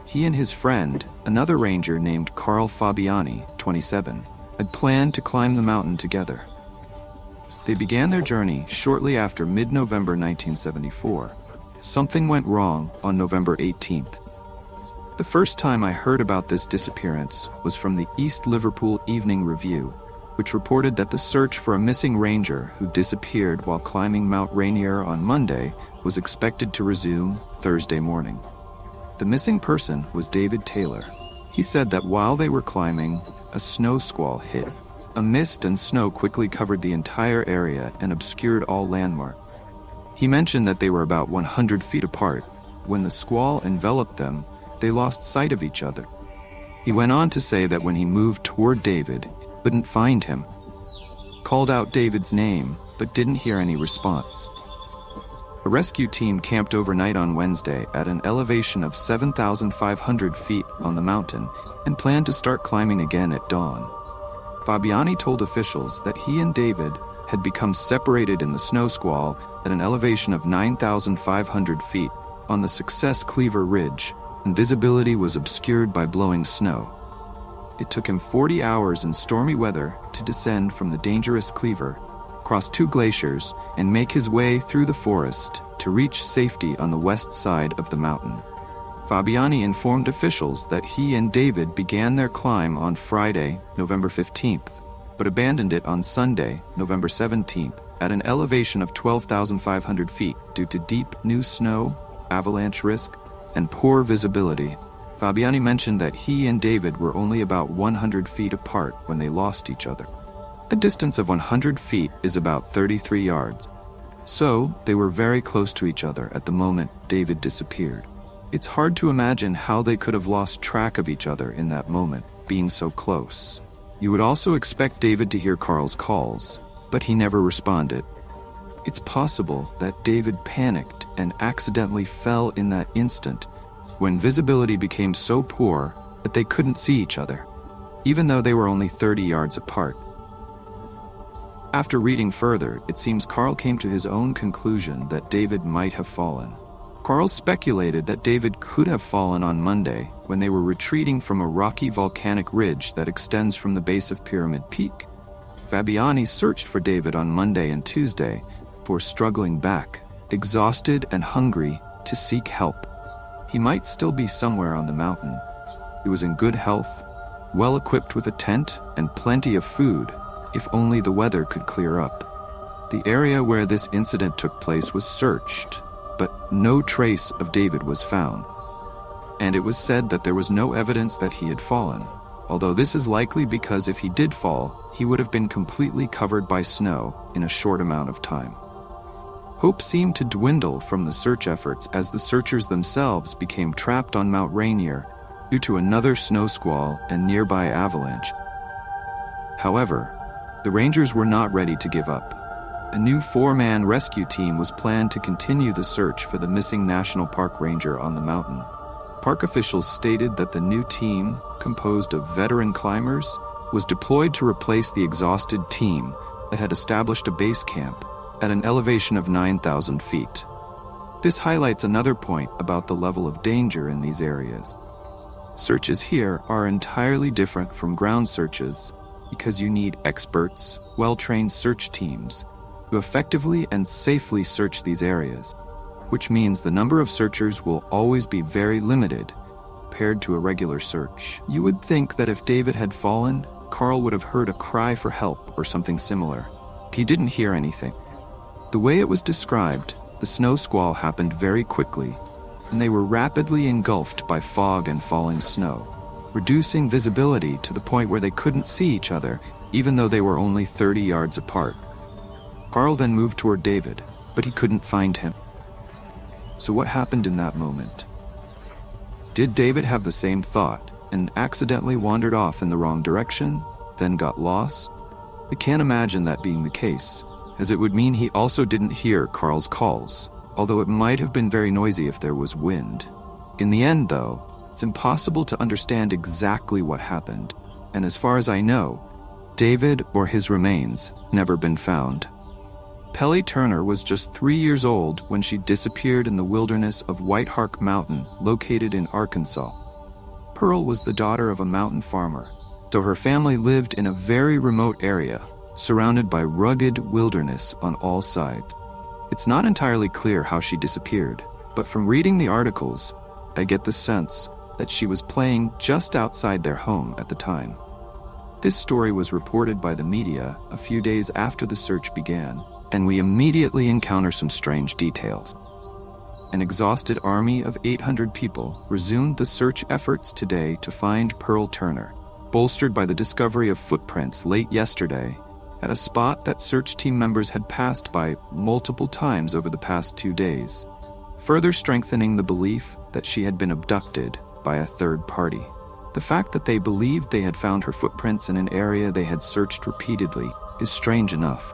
He and his friend, another ranger named Carl Fabiani, 27, had planned to climb the mountain together. They began their journey shortly after mid-November 1974. Something went wrong on November 18th. The first time I heard about this disappearance was from the East Liverpool Evening Review, which reported that the search for a missing ranger who disappeared while climbing Mount Rainier on Monday was expected to resume Thursday morning. The missing person was David Taylor. He said that while they were climbing, a snow squall hit. A mist and snow quickly covered the entire area and obscured all landmarks. He mentioned that they were about 100 feet apart. When the squall enveloped them, they lost sight of each other. He went on to say that when he moved toward David, he couldn't find him. Called out David's name, but didn't hear any response. A rescue team camped overnight on Wednesday at an elevation of 7,500 feet on the mountain and planned to start climbing again at dawn. Fabiani told officials that he and David had become separated in the snow squall at an elevation of 9,500 feet on the Success Cleaver Ridge, and visibility was obscured by blowing snow. It took him 40 hours in stormy weather to descend from the dangerous Cleaver, cross 2 glaciers, and make his way through the forest to reach safety on the west side of the mountain. Fabiani informed officials that he and David began their climb on Friday, November 15th, but abandoned it on Sunday, November 17th, at an elevation of 12,500 feet due to deep new snow, avalanche risk, and poor visibility. Fabiani mentioned that he and David were only about 100 feet apart when they lost each other. A distance of 100 feet is about 33 yards. So, they were very close to each other at the moment David disappeared. It's hard to imagine how they could have lost track of each other in that moment, being so close. You would also expect David to hear Carl's calls, but he never responded. It's possible that David panicked and accidentally fell in that instant when visibility became so poor that they couldn't see each other, even though they were only 30 yards apart. After reading further, it seems Carl came to his own conclusion that David might have fallen. Carl speculated that David could have fallen on Monday when they were retreating from a rocky volcanic ridge that extends from the base of Pyramid Peak. Fabiani searched for David on Monday and Tuesday before struggling back, exhausted and hungry, to seek help. He might still be somewhere on the mountain. He was in good health, well equipped with a tent and plenty of food, if only the weather could clear up. The area where this incident took place was searched, but no trace of David was found. And it was said that there was no evidence that he had fallen, although this is likely because if he did fall, he would have been completely covered by snow in a short amount of time. Hope seemed to dwindle from the search efforts as the searchers themselves became trapped on Mount Rainier due to another snow squall and nearby avalanche. However, the Rangers were not ready to give up. A new 4-man rescue team was planned to continue the search for the missing National Park Ranger on the mountain. Park officials stated that the new team, composed of veteran climbers, was deployed to replace the exhausted team that had established a base camp at an elevation of 9,000 feet. This highlights another point about the level of danger in these areas. Searches here are entirely different from ground searches because you need experts, well-trained search teams to effectively and safely search these areas, which means the number of searchers will always be very limited compared to a regular search. You would think that if David had fallen, Carl would have heard a cry for help or something similar. He didn't hear anything. The way it was described, the snow squall happened very quickly, and they were rapidly engulfed by fog and falling snow, reducing visibility to the point where they couldn't see each other, even though they were only 30 yards apart. Carl then moved toward David, but he couldn't find him. So what happened in that moment? Did David have the same thought and accidentally wandered off in the wrong direction, then got lost? I can't imagine that being the case, as it would mean he also didn't hear Carl's calls, although it might have been very noisy if there was wind. In the end, though, it's impossible to understand exactly what happened, and as far as I know, David or his remains never been found. Pelly Turner was just 3 years old when she disappeared in the wilderness of White Hark Mountain, located in Arkansas. Pearl was the daughter of a mountain farmer, so her family lived in a very remote area, surrounded by rugged wilderness on all sides. It's not entirely clear how she disappeared, but from reading the articles, I get the sense that she was playing just outside their home at the time. This story was reported by the media a few days after the search began, and we immediately encounter some strange details. An exhausted army of 800 people resumed the search efforts today to find Pearl Turner, bolstered by the discovery of footprints late yesterday at a spot that search team members had passed by multiple times over the past 2 days, further strengthening the belief that she had been abducted by a third party. The fact that they believed they had found her footprints in an area they had searched repeatedly is strange enough.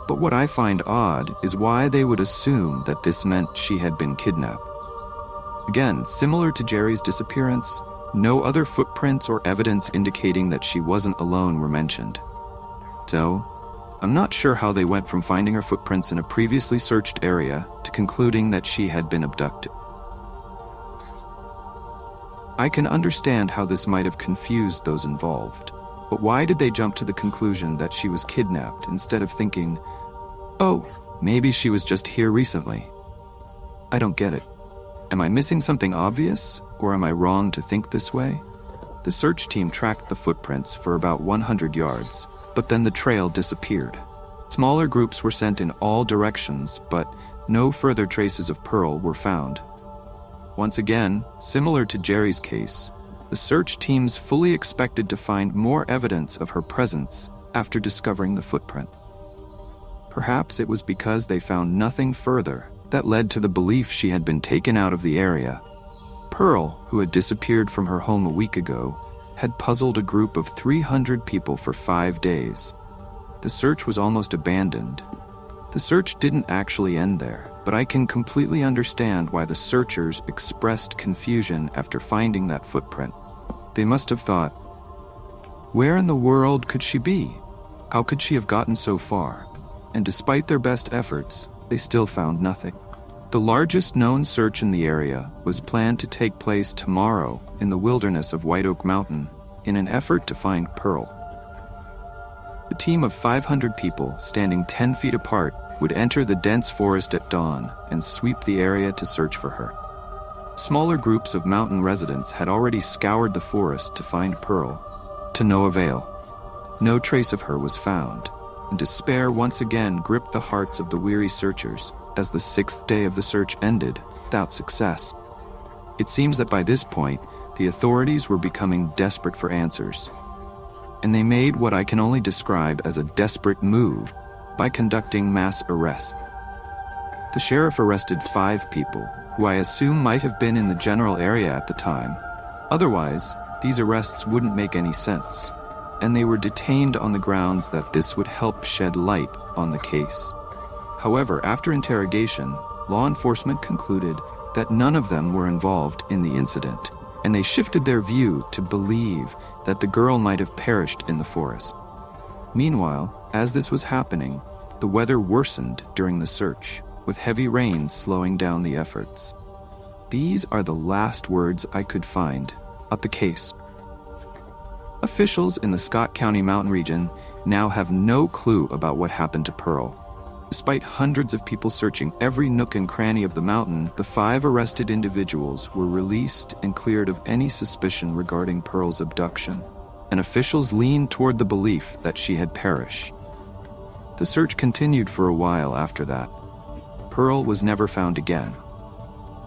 But what I find odd is why they would assume that this meant she had been kidnapped. Again, similar to Jerry's disappearance, no other footprints or evidence indicating that she wasn't alone were mentioned. So, I'm not sure how they went from finding her footprints in a previously searched area to concluding that she had been abducted. I can understand how this might have confused those involved, but why did they jump to the conclusion that she was kidnapped instead of thinking, oh, maybe she was just here recently? I don't get it. Am I missing something obvious, or am I wrong to think this way? The search team tracked the footprints for about 100 yards, but then the trail disappeared. Smaller groups were sent in all directions, but no further traces of Pearl were found. Once again, similar to Jerry's case, the search teams fully expected to find more evidence of her presence after discovering the footprint. Perhaps it was because they found nothing further that led to the belief she had been taken out of the area. Pearl, who had disappeared from her home a week ago, had puzzled a group of 300 people for 5 days. The search was almost abandoned. The search didn't actually end there, but I can completely understand why the searchers expressed confusion after finding that footprint. They must have thought, where in the world could she be? How could she have gotten so far? And despite their best efforts, they still found nothing. The largest known search in the area was planned to take place tomorrow in the wilderness of White Oak Mountain in an effort to find Pearl. The team of 500 people, standing 10 feet apart, would enter the dense forest at dawn and sweep the area to search for her. Smaller groups of mountain residents had already scoured the forest to find Pearl, to no avail. No trace of her was found, and despair once again gripped the hearts of the weary searchers as the 6th day of the search ended without success. It seems that by this point, the authorities were becoming desperate for answers, and they made what I can only describe as a desperate move by conducting mass arrests. The sheriff arrested 5 people, who I assume might have been in the general area at the time. Otherwise, these arrests wouldn't make any sense, and they were detained on the grounds that this would help shed light on the case. However, after interrogation, law enforcement concluded that none of them were involved in the incident, and they shifted their view to believe that the girl might have perished in the forest. Meanwhile, as this was happening, the weather worsened during the search, with heavy rain slowing down the efforts. These are the last words I could find about the case. Officials in the Scott County mountain region now have no clue about what happened to Pearl. Despite hundreds of people searching every nook and cranny of the mountain, the 5 arrested individuals were released and cleared of any suspicion regarding Pearl's abduction, and officials leaned toward the belief that she had perished. The search continued for a while after that. Pearl was never found again.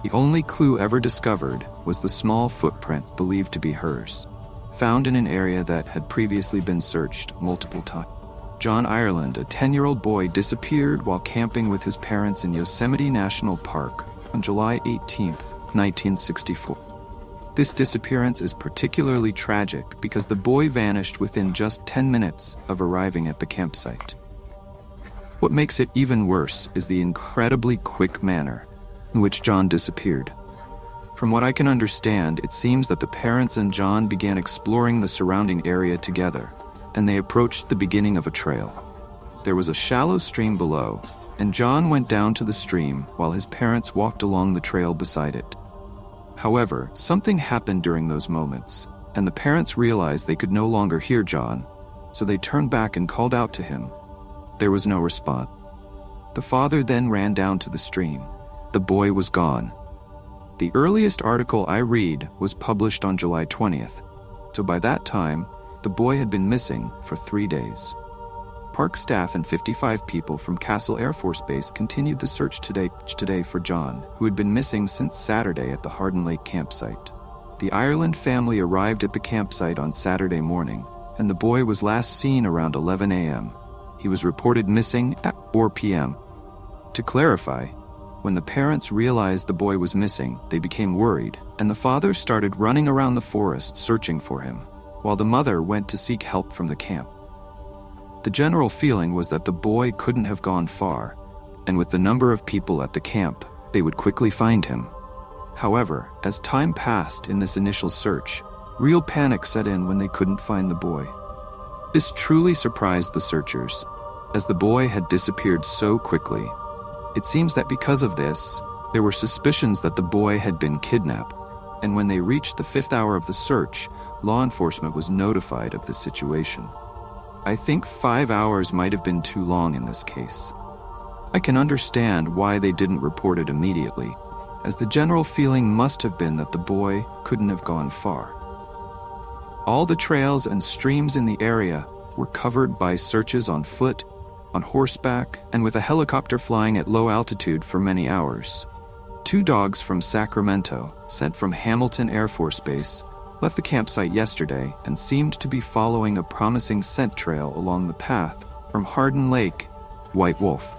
The only clue ever discovered was the small footprint believed to be hers, found in an area that had previously been searched multiple times. John Ireland, a 10-year-old boy, disappeared while camping with his parents in Yosemite National Park on July 18, 1964. This disappearance is particularly tragic because the boy vanished within just 10 minutes of arriving at the campsite. What makes it even worse is the incredibly quick manner in which John disappeared. From what I can understand, it seems that the parents and John began exploring the surrounding area together, and they approached the beginning of a trail. There was a shallow stream below, and John went down to the stream while his parents walked along the trail beside it. However, something happened during those moments, and the parents realized they could no longer hear John, so they turned back and called out to him. There was no response. The father then ran down to the stream. The boy was gone. The earliest article I read was published on July 20th, so by that time, the boy had been missing for 3 days. Park staff and 55 people from Castle Air Force Base continued the search today for John, who had been missing since Saturday at the Hardin Lake campsite. The Ireland family arrived at the campsite on Saturday morning, and the boy was last seen around 11 a.m. He was reported missing at 4 p.m. To clarify, when the parents realized the boy was missing, they became worried, and the father started running around the forest searching for him, while the mother went to seek help from the camp. The general feeling was that the boy couldn't have gone far, and with the number of people at the camp, they would quickly find him. However, as time passed in this initial search, real panic set in when they couldn't find the boy. This truly surprised the searchers, as the boy had disappeared so quickly. It seems that because of this, there were suspicions that the boy had been kidnapped, and when they reached the 5th hour of the search, law enforcement was notified of the situation. I think 5 hours might have been too long in this case. I can understand why they didn't report it immediately, as the general feeling must have been that the boy couldn't have gone far. All the trails and streams in the area were covered by searches on foot, on horseback, and with a helicopter flying at low altitude for many hours. 2 dogs from Sacramento, sent from Hamilton Air Force Base, left the campsite yesterday and seemed to be following a promising scent trail along the path from Hardin Lake, White Wolf.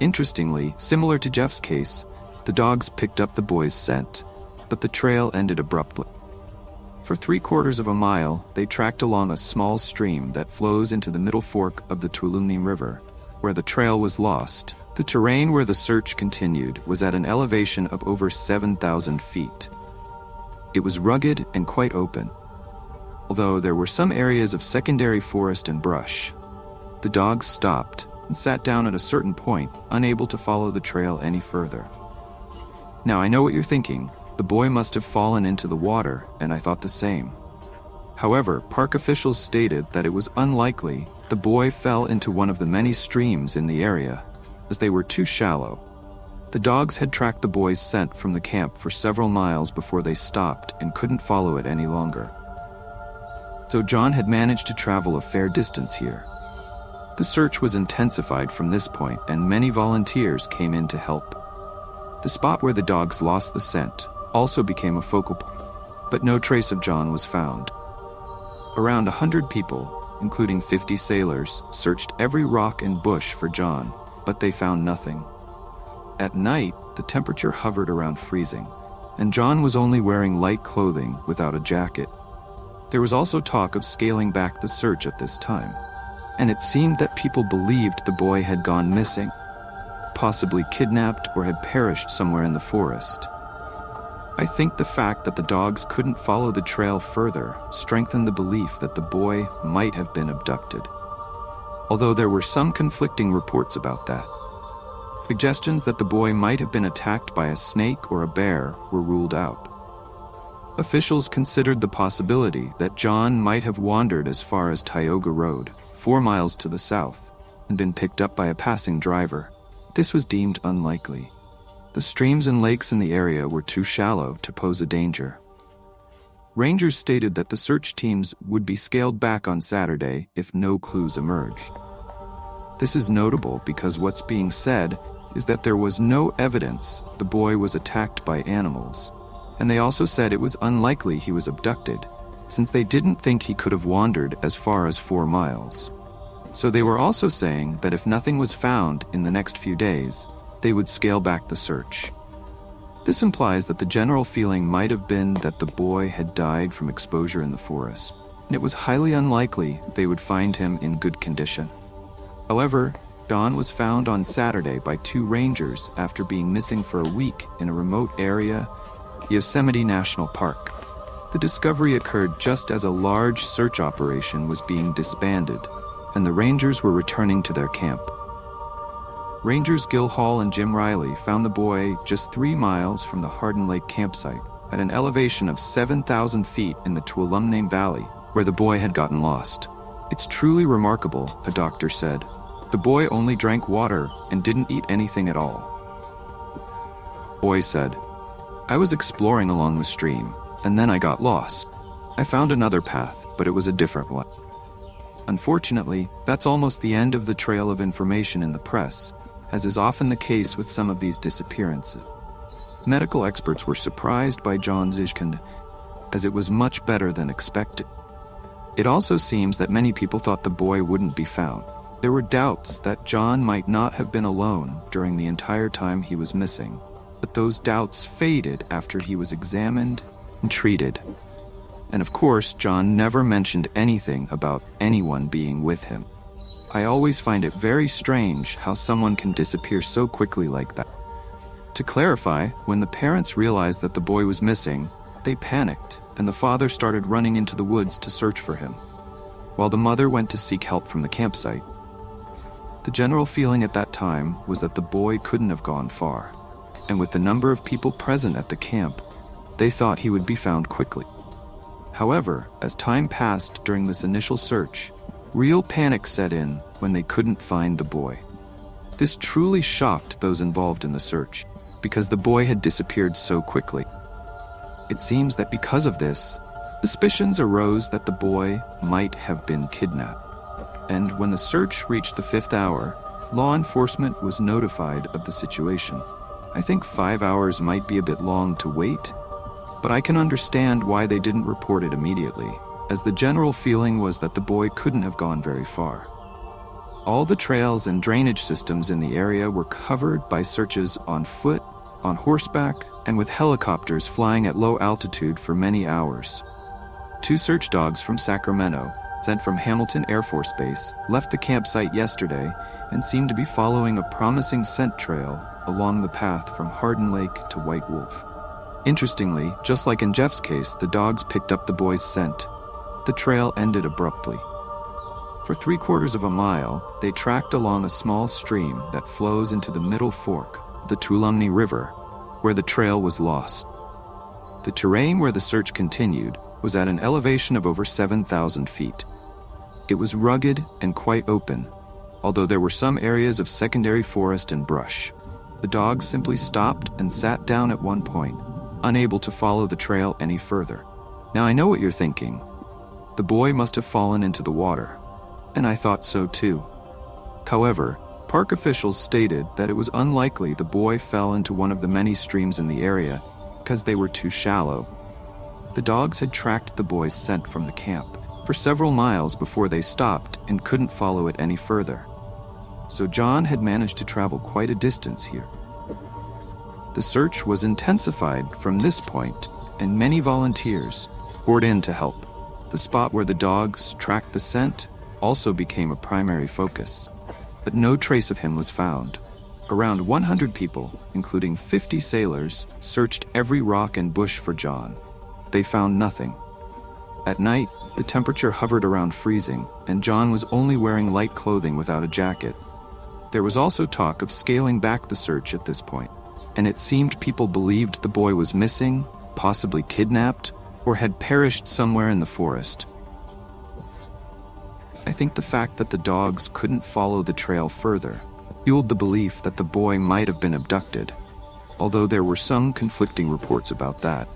Interestingly, similar to Jeff's case, the dogs picked up the boy's scent, but the trail ended abruptly. For 3/4 of a mile, they tracked along a small stream that flows into the middle fork of the Tuolumne River, where the trail was lost. The terrain where the search continued was at an elevation of over 7,000 feet. It was rugged and quite open, although there were some areas of secondary forest and brush. The dogs stopped and sat down at a certain point, unable to follow the trail any further. Now I know what you're thinking. The boy must have fallen into the water, and I thought the same. However, park officials stated that it was unlikely the boy fell into one of the many streams in the area, as they were too shallow. The dogs had tracked the boy's scent from the camp for several miles before they stopped and couldn't follow it any longer. So John had managed to travel a fair distance here. The search was intensified from this point, and many volunteers came in to help. The spot where the dogs lost the scent also became a focal point, but no trace of John was found. Around 100 people, including 50 sailors, searched every rock and bush for John, but they found nothing. At night, the temperature hovered around freezing, and John was only wearing light clothing without a jacket. There was also talk of scaling back the search at this time, and it seemed that people believed the boy had gone missing, possibly kidnapped or had perished somewhere in the forest. I think the fact that the dogs couldn't follow the trail further strengthened the belief that the boy might have been abducted, although there were some conflicting reports about that. Suggestions that the boy might have been attacked by a snake or a bear were ruled out. Officials considered the possibility that John might have wandered as far as Tioga Road, 4 miles to the south, and been picked up by a passing driver. This was deemed unlikely. The streams and lakes in the area were too shallow to pose a danger. Rangers stated that the search teams would be scaled back on Saturday if no clues emerged. This is notable because what's being said is that there was no evidence the boy was attacked by animals, and they also said it was unlikely he was abducted, since they didn't think he could have wandered as far as 4 miles. So they were also saying that if nothing was found in the next few days, they would scale back the search. This implies that the general feeling might have been that the boy had died from exposure in the forest, and it was highly unlikely they would find him in good condition. However, John was found on Saturday by 2 rangers after being missing for a week in a remote area, Yosemite National Park. The discovery occurred just as a large search operation was being disbanded, and the rangers were returning to their camp. Rangers Gil Hall and Jim Riley found the boy just 3 miles from the Hardin Lake campsite, at an elevation of 7,000 feet in the Tuolumne Valley, where the boy had gotten lost. "It's truly remarkable," a doctor said. "The boy only drank water and didn't eat anything at all." The boy said, "I was exploring along the stream, and then I got lost. I found another path, but it was a different one." Unfortunately, that's almost the end of the trail of information in the press, as is often the case with some of these disappearances. Medical experts were surprised by John's Ishkand, as it was much better than expected. It also seems that many people thought the boy wouldn't be found. There were doubts that John might not have been alone during the entire time he was missing, but those doubts faded after he was examined and treated. And of course, John never mentioned anything about anyone being with him. I always find it very strange how someone can disappear so quickly like that. To clarify, when the parents realized that the boy was missing, they panicked, and the father started running into the woods to search for him, while the mother went to seek help from the campsite. The general feeling at that time was that the boy couldn't have gone far, and with the number of people present at the camp, they thought he would be found quickly. However, as time passed during this initial search, real panic set in when they couldn't find the boy. This truly shocked those involved in the search, because the boy had disappeared so quickly. It seems that because of this, suspicions arose that the boy might have been kidnapped. And when the search reached the 5th hour, law enforcement was notified of the situation. I think 5 hours might be a bit long to wait, but I can understand why they didn't report it immediately, as the general feeling was that the boy couldn't have gone very far. All the trails and drainage systems in the area were covered by searches on foot, on horseback, and with helicopters flying at low altitude for many hours. 2 search dogs from Sacramento, sent from Hamilton Air Force Base, left the campsite yesterday and seemed to be following a promising scent trail along the path from Hardin Lake to White Wolf. Interestingly, just like in Jeff's case, the dogs picked up the boy's scent. The trail ended abruptly. For 3/4 of a mile, they tracked along a small stream that flows into the middle fork of the Tuolumne River, where the trail was lost. The terrain where the search continued was at an elevation of over 7,000 feet. It was rugged and quite open, although there were some areas of secondary forest and brush. The dogs simply stopped and sat down at one point, unable to follow the trail any further. Now I know what you're thinking. The boy must have fallen into the water, and I thought so too. However, park officials stated that it was unlikely the boy fell into one of the many streams in the area because they were too shallow. The dogs had tracked the boy's scent from the camp for several miles before they stopped and couldn't follow it any further. So John had managed to travel quite a distance here. The search was intensified from this point, and many volunteers poured in to help. The spot where the dogs tracked the scent also became a primary focus, but no trace of him was found. Around 100 people, including 50 sailors, searched every rock and bush for John. They found nothing. At night, the temperature hovered around freezing, and John was only wearing light clothing without a jacket. There was also talk of scaling back the search at this point, and it seemed people believed the boy was missing, possibly kidnapped, or had perished somewhere in the forest. I think the fact that the dogs couldn't follow the trail further fueled the belief that the boy might have been abducted, although there were some conflicting reports about that.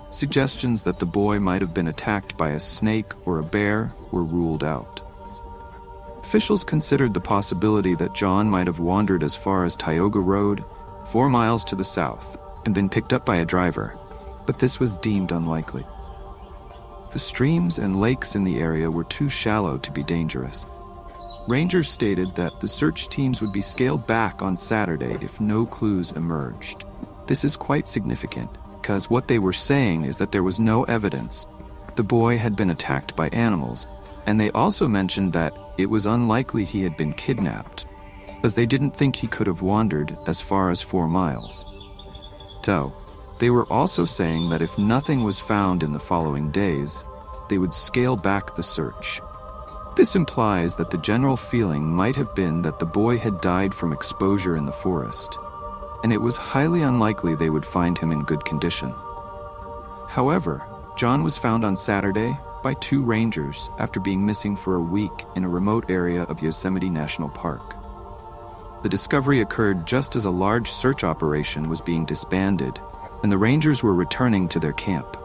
Suggestions that the boy might have been attacked by a snake or a bear were ruled out. Officials considered the possibility that John might have wandered as far as Tioga Road, 4 miles to the south, and been picked up by a driver, but this was deemed unlikely. The streams and lakes in the area were too shallow to be dangerous. Rangers stated that the search teams would be scaled back on Saturday if no clues emerged. This is quite significant, because what they were saying is that there was no evidence the boy had been attacked by animals, and they also mentioned that it was unlikely he had been kidnapped, as they didn't think he could have wandered as far as 4 miles. So, they were also saying that if nothing was found in the following days, they would scale back the search. This implies that the general feeling might have been that the boy had died from exposure in the forest, and it was highly unlikely they would find him in good condition. However, John was found on Saturday by 2 rangers after being missing for a week in a remote area of Yosemite National Park. The discovery occurred just as a large search operation was being disbanded, and the rangers were returning to their camp.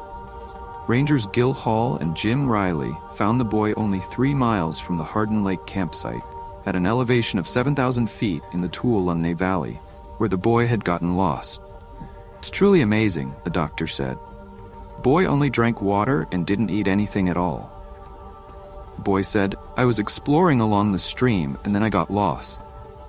Rangers Gil Hall and Jim Riley found the boy only 3 miles from the Hardin Lake campsite, at an elevation of 7,000 feet in the Tuolumne Valley, where the boy had gotten lost. "It's truly amazing," the doctor said. "The boy only drank water and didn't eat anything at all." The boy said, "I was exploring along the stream and then I got lost.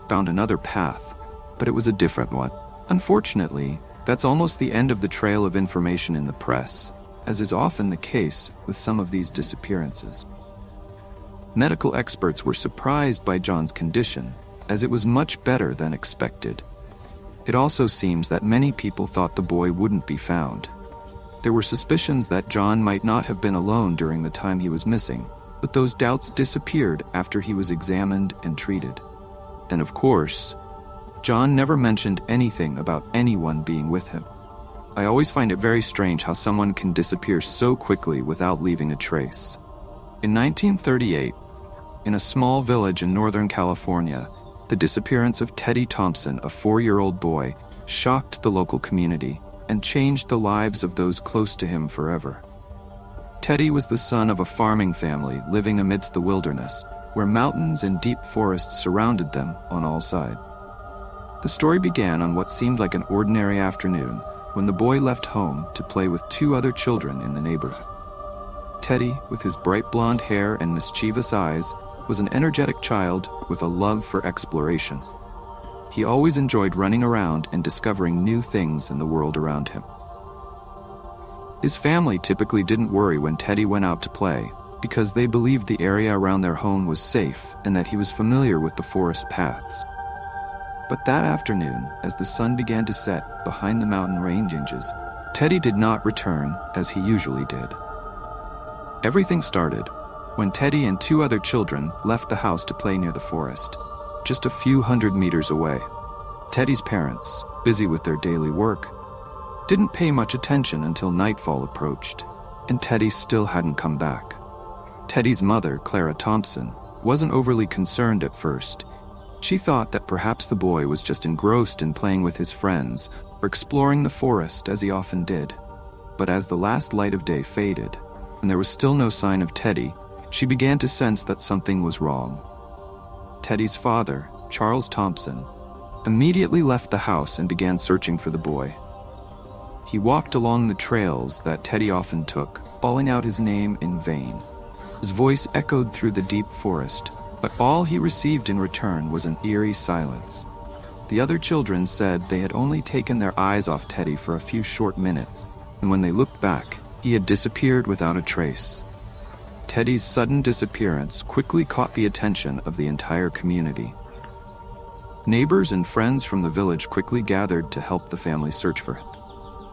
Found another path, but it was a different one." Unfortunately, that's almost the end of the trail of information in the press, as is often the case with some of these disappearances. Medical experts were surprised by John's condition, as it was much better than expected. It also seems that many people thought the boy wouldn't be found. There were suspicions that John might not have been alone during the time he was missing, but those doubts disappeared after he was examined and treated. And of course, John never mentioned anything about anyone being with him. I always find it very strange how someone can disappear so quickly without leaving a trace. In 1938, in a small village in Northern California, the disappearance of Teddy Thompson, a 4-year-old boy, shocked the local community and changed the lives of those close to him forever. Teddy was the son of a farming family living amidst the wilderness, where mountains and deep forests surrounded them on all sides. The story began on what seemed like an ordinary afternoon when the boy left home to play with 2 other children in the neighborhood. Teddy, with his bright blonde hair and mischievous eyes, was an energetic child with a love for exploration. He always enjoyed running around and discovering new things in the world around him. His family typically didn't worry when Teddy went out to play, because they believed the area around their home was safe and that he was familiar with the forest paths. But that afternoon, as the sun began to set behind the mountain ranges, Teddy did not return as he usually did. Everything started when Teddy and 2 other children left the house to play near the forest, just a few hundred meters away. Teddy's parents, busy with their daily work, didn't pay much attention until nightfall approached, and Teddy still hadn't come back. Teddy's mother, Clara Thompson, wasn't overly concerned at first. She thought that perhaps the boy was just engrossed in playing with his friends or exploring the forest as he often did. But as the last light of day faded, and there was still no sign of Teddy, she began to sense that something was wrong. Teddy's father, Charles Thompson, immediately left the house and began searching for the boy. He walked along the trails that Teddy often took, bawling out his name in vain. His voice echoed through the deep forest, but all he received in return was an eerie silence. The other children said they had only taken their eyes off Teddy for a few short minutes, and when they looked back, he had disappeared without a trace. Teddy's sudden disappearance quickly caught the attention of the entire community. Neighbors and friends from the village quickly gathered to help the family search for him.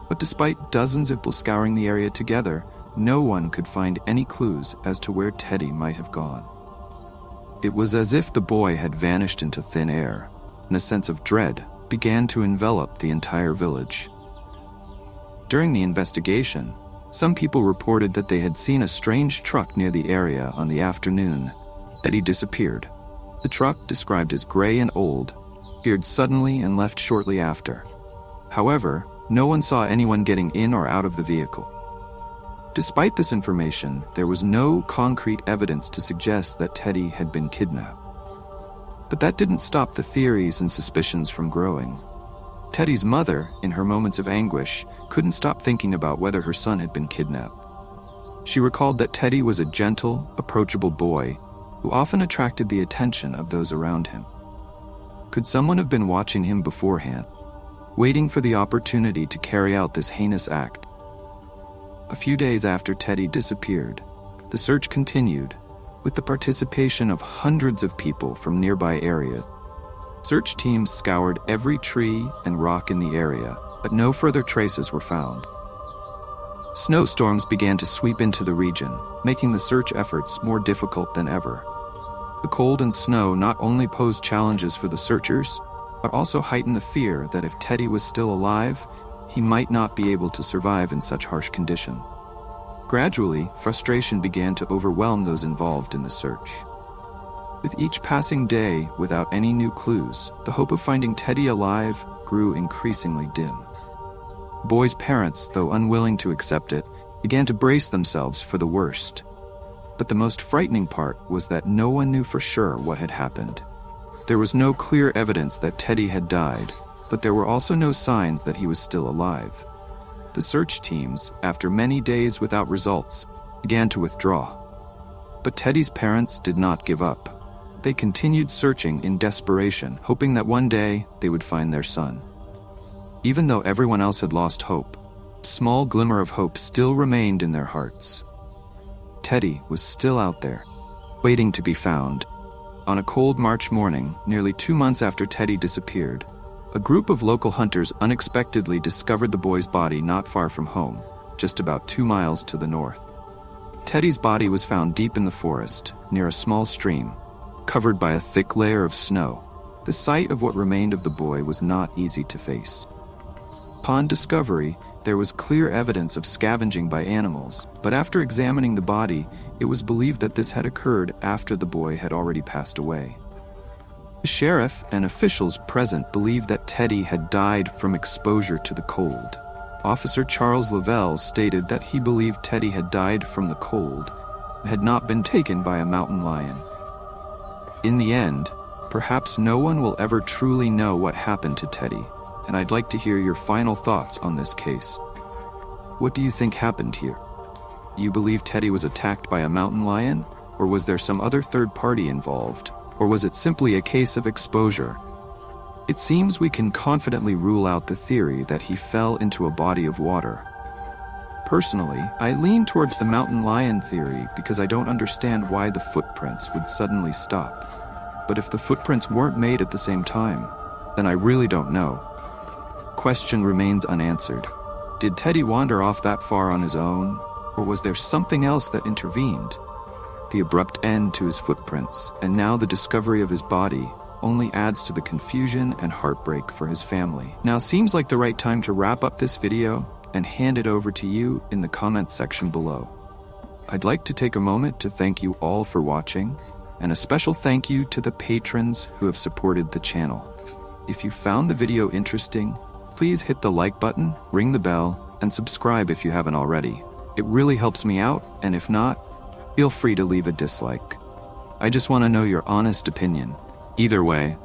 But despite dozens of people scouring the area together, no one could find any clues as to where Teddy might have gone. It was as if the boy had vanished into thin air, and a sense of dread began to envelop the entire village. During the investigation, some people reported that they had seen a strange truck near the area on the afternoon that he disappeared. The truck, described as gray and old, appeared suddenly and left shortly after. However, no one saw anyone getting in or out of the vehicle. Despite this information, there was no concrete evidence to suggest that Teddy had been kidnapped. But that didn't stop the theories and suspicions from growing. Teddy's mother, in her moments of anguish, couldn't stop thinking about whether her son had been kidnapped. She recalled that Teddy was a gentle, approachable boy who often attracted the attention of those around him. Could someone have been watching him beforehand, waiting for the opportunity to carry out this heinous act? A few days after Teddy disappeared, the search continued, with the participation of hundreds of people from nearby areas. Search teams scoured every tree and rock in the area, but no further traces were found. Snowstorms began to sweep into the region, making the search efforts more difficult than ever. The cold and snow not only posed challenges for the searchers, but also heightened the fear that if Teddy was still alive, he might not be able to survive in such harsh conditions. Gradually, frustration began to overwhelm those involved in the search. With each passing day without any new clues, the hope of finding Teddy alive grew increasingly dim. The boy's parents, though unwilling to accept it, began to brace themselves for the worst. But the most frightening part was that no one knew for sure what had happened. There was no clear evidence that Teddy had died, but there were also no signs that he was still alive. The search teams, after many days without results, began to withdraw. But Teddy's parents did not give up. They continued searching in desperation, hoping that one day they would find their son. Even though everyone else had lost hope, a small glimmer of hope still remained in their hearts. Teddy was still out there, waiting to be found. On a cold March morning, nearly 2 months after Teddy disappeared, a group of local hunters unexpectedly discovered the boy's body not far from home, just about 2 miles to the north. Teddy's body was found deep in the forest, near a small stream, covered by a thick layer of snow. The sight of what remained of the boy was not easy to face. Upon discovery, there was clear evidence of scavenging by animals, but after examining the body, it was believed that this had occurred after the boy had already passed away. The sheriff and officials present believed that Teddy had died from exposure to the cold. Officer Charles Lavelle stated that he believed Teddy had died from the cold and had not been taken by a mountain lion. In the end, perhaps no one will ever truly know what happened to Teddy, and I'd like to hear your final thoughts on this case. What do you think happened here? Do you believe Teddy was attacked by a mountain lion, or was there some other third party involved, or was it simply a case of exposure? It seems we can confidently rule out the theory that he fell into a body of water. Personally, I lean towards the mountain lion theory because I don't understand why the footprints would suddenly stop. But if the footprints weren't made at the same time, then I really don't know. Question remains unanswered. Did Teddy wander off that far on his own, or was there something else that intervened? The abrupt end to his footprints, and now the discovery of his body, only adds to the confusion and heartbreak for his family. Now seems like the right time to wrap up this video and hand it over to you in the comments section below. I'd like to take a moment to thank you all for watching, and a special thank you to the patrons who have supported the channel. If you found the video interesting, please hit the like button, ring the bell, and subscribe if you haven't already. It really helps me out, and if not, feel free to leave a dislike. I just want to know your honest opinion. Either way,